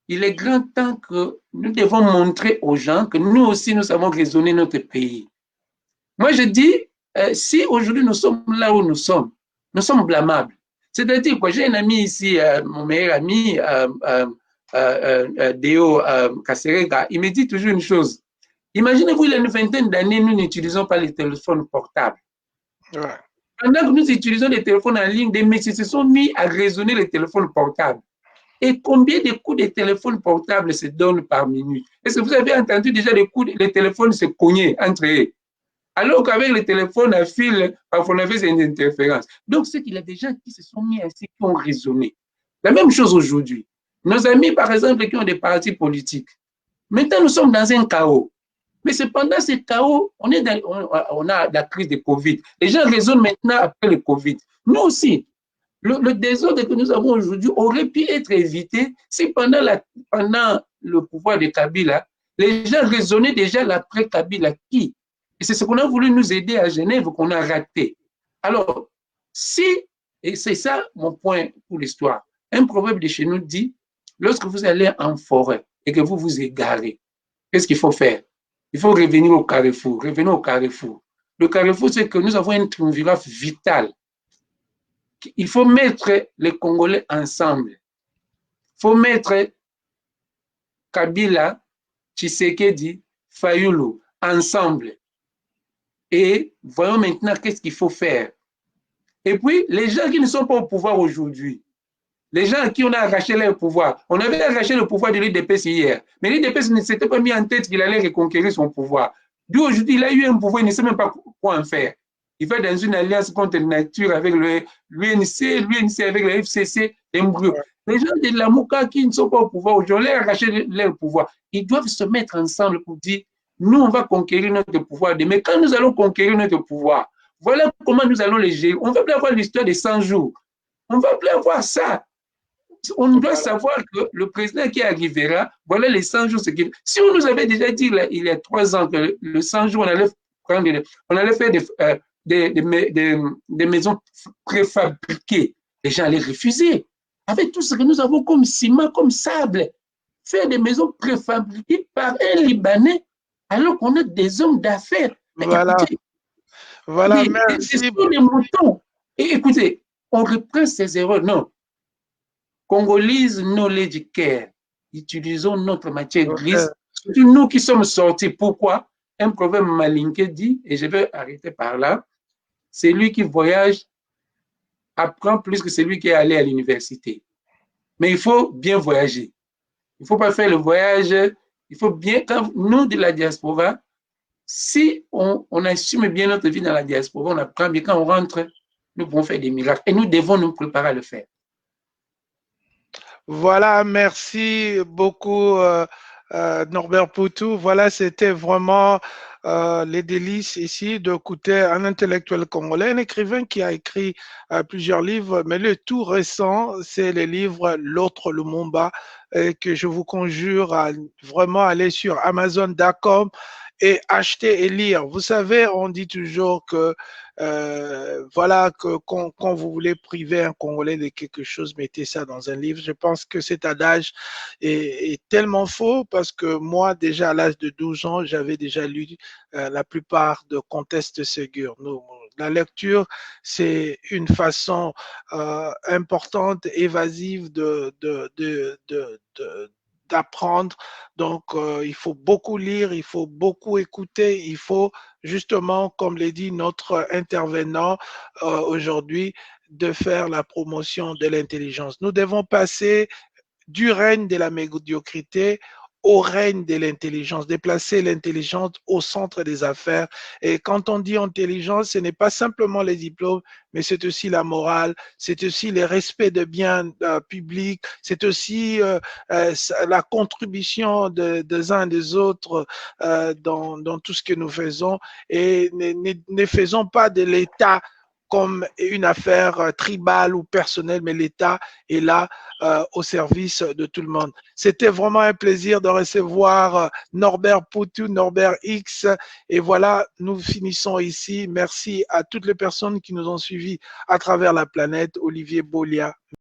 il est grand temps que nous devons montrer aux gens que nous aussi, nous savons raisonner notre pays. Moi, je dis, si aujourd'hui nous sommes là où nous sommes blâmables. C'est-à-dire que j'ai un ami ici, mon meilleur ami, Deo Kasserega, il me dit toujours une chose. Imaginez-vous, il y a une vingtaine d'années, nous n'utilisons pas les téléphones portables. Ouais. Pendant que nous utilisons les téléphones en ligne, des messieurs se sont mis à raisonner les téléphones portables. Et combien de coups de téléphone portable se donnent par minute? Est-ce que vous avez entendu déjà les téléphones se cogner entre eux? Alors qu'avec les téléphones à fil, parfois on avait une interférence. Donc, c'est qu'il y a des gens qui se sont mis ainsi, qui ont raisonné. La même chose aujourd'hui. Nos amis, par exemple, qui ont des partis politiques. Maintenant, nous sommes dans un chaos. Mais cependant, ce chaos, on a la crise de Covid. Les gens raisonnent maintenant après le Covid. Nous aussi. Le désordre que nous avons aujourd'hui aurait pu être évité si pendant le pouvoir de Kabila, Les gens raisonnaient déjà l'après-Kabila qui. Et c'est ce qu'on a voulu nous aider à Genève qu'on a raté. Alors, si, et c'est ça mon point pour l'histoire, un proverbe de chez nous dit, lorsque vous allez en forêt et que vous vous égarez, qu'est-ce qu'il faut faire? Il faut revenir au carrefour, revenir au carrefour. Le carrefour, c'est que nous avons un triumvirat vital. Il faut mettre les Congolais ensemble. Il faut mettre Kabila, Tshisekedi, Fayulu ensemble. Et voyons maintenant qu'est-ce qu'il faut faire. Et puis, les gens qui ne sont pas au pouvoir aujourd'hui, les gens à qui on a arraché leur pouvoir, on avait arraché le pouvoir de l'UDPS hier, mais l'UDPS ne s'était pas mis en tête qu'il allait reconquérir son pouvoir. D'où aujourd'hui, il a eu un pouvoir, il ne sait même pas quoi en faire. Il va dans une alliance contre la nature avec l'UNC avec la FCC, l'embryo. Les gens de la Mouka qui ne sont pas au pouvoir aujourd'hui, on a arraché leur pouvoir. Ils doivent se mettre ensemble pour dire, nous, on va conquérir notre pouvoir. Mais quand nous allons conquérir notre pouvoir, voilà comment nous allons les gérer. On ne va plus avoir l'histoire des 100 jours. On ne va plus avoir ça. On doit savoir que le président qui arrivera, voilà les 100 jours. Si on nous avait déjà dit là, il y a 3 ans que le 100 jours, on allait faire des maisons préfabriquées, les gens allaient refuser. Avec tout ce que nous avons comme ciment, comme sable, faire des maisons préfabriquées par un Libanais, alors qu'on a des hommes d'affaires. Voilà. Écoutez, Voilà, merci. Ce sont des moutons. Et écoutez, on reprend ces erreurs. Non. Congolese knowledge care. Utilisons notre matière grise. C'est nous qui sommes sortis. Pourquoi? Un proverbe malinké dit, et je vais arrêter par là, c'est lui qui voyage apprend plus que celui qui est allé à l'université. Mais il faut bien voyager. Il ne faut pas faire le voyage. Il faut bien, quand nous de la diaspora, si on assume bien notre vie dans la diaspora, on apprend bien, quand on rentre, nous pouvons faire des miracles. Et nous devons nous préparer à le faire. Voilà, merci beaucoup Norbert Poutou. Voilà, c'était vraiment les délices ici d'écouter un intellectuel congolais, un écrivain qui a écrit plusieurs livres, mais le tout récent, c'est le livre L'autre Lumumba, que je vous conjure à vraiment aller sur Amazon.com et acheter et lire. Vous savez, on dit toujours que voilà, que quand vous voulez priver un Congolais de quelque chose, mettez ça dans un livre. Je pense que cet adage est tellement faux parce que moi, déjà à l'âge de 12 ans, j'avais déjà lu la plupart de Conteste Ségur. La lecture, c'est une façon importante, évasive d'apprendre. Donc, il faut beaucoup lire, il faut beaucoup écouter, il faut justement, comme l'a dit notre intervenant aujourd'hui, de faire la promotion de l'intelligence. Nous devons passer du règne de la médiocrité au règne de l'intelligence, déplacer l'intelligence au centre des affaires. Et quand on dit intelligence, ce n'est pas simplement les diplômes, mais c'est aussi la morale, c'est aussi le respect de biens publics, c'est aussi la contribution des uns et des autres dans tout ce que nous faisons. Et ne faisons pas de l'État comme une affaire tribale ou personnelle, mais l'État est là au service de tout le monde. C'était vraiment un plaisir de recevoir Norbert Poutou, Norbert X. Et voilà, nous finissons ici. Merci à toutes les personnes qui nous ont suivis à travers la planète. Olivier Bolia.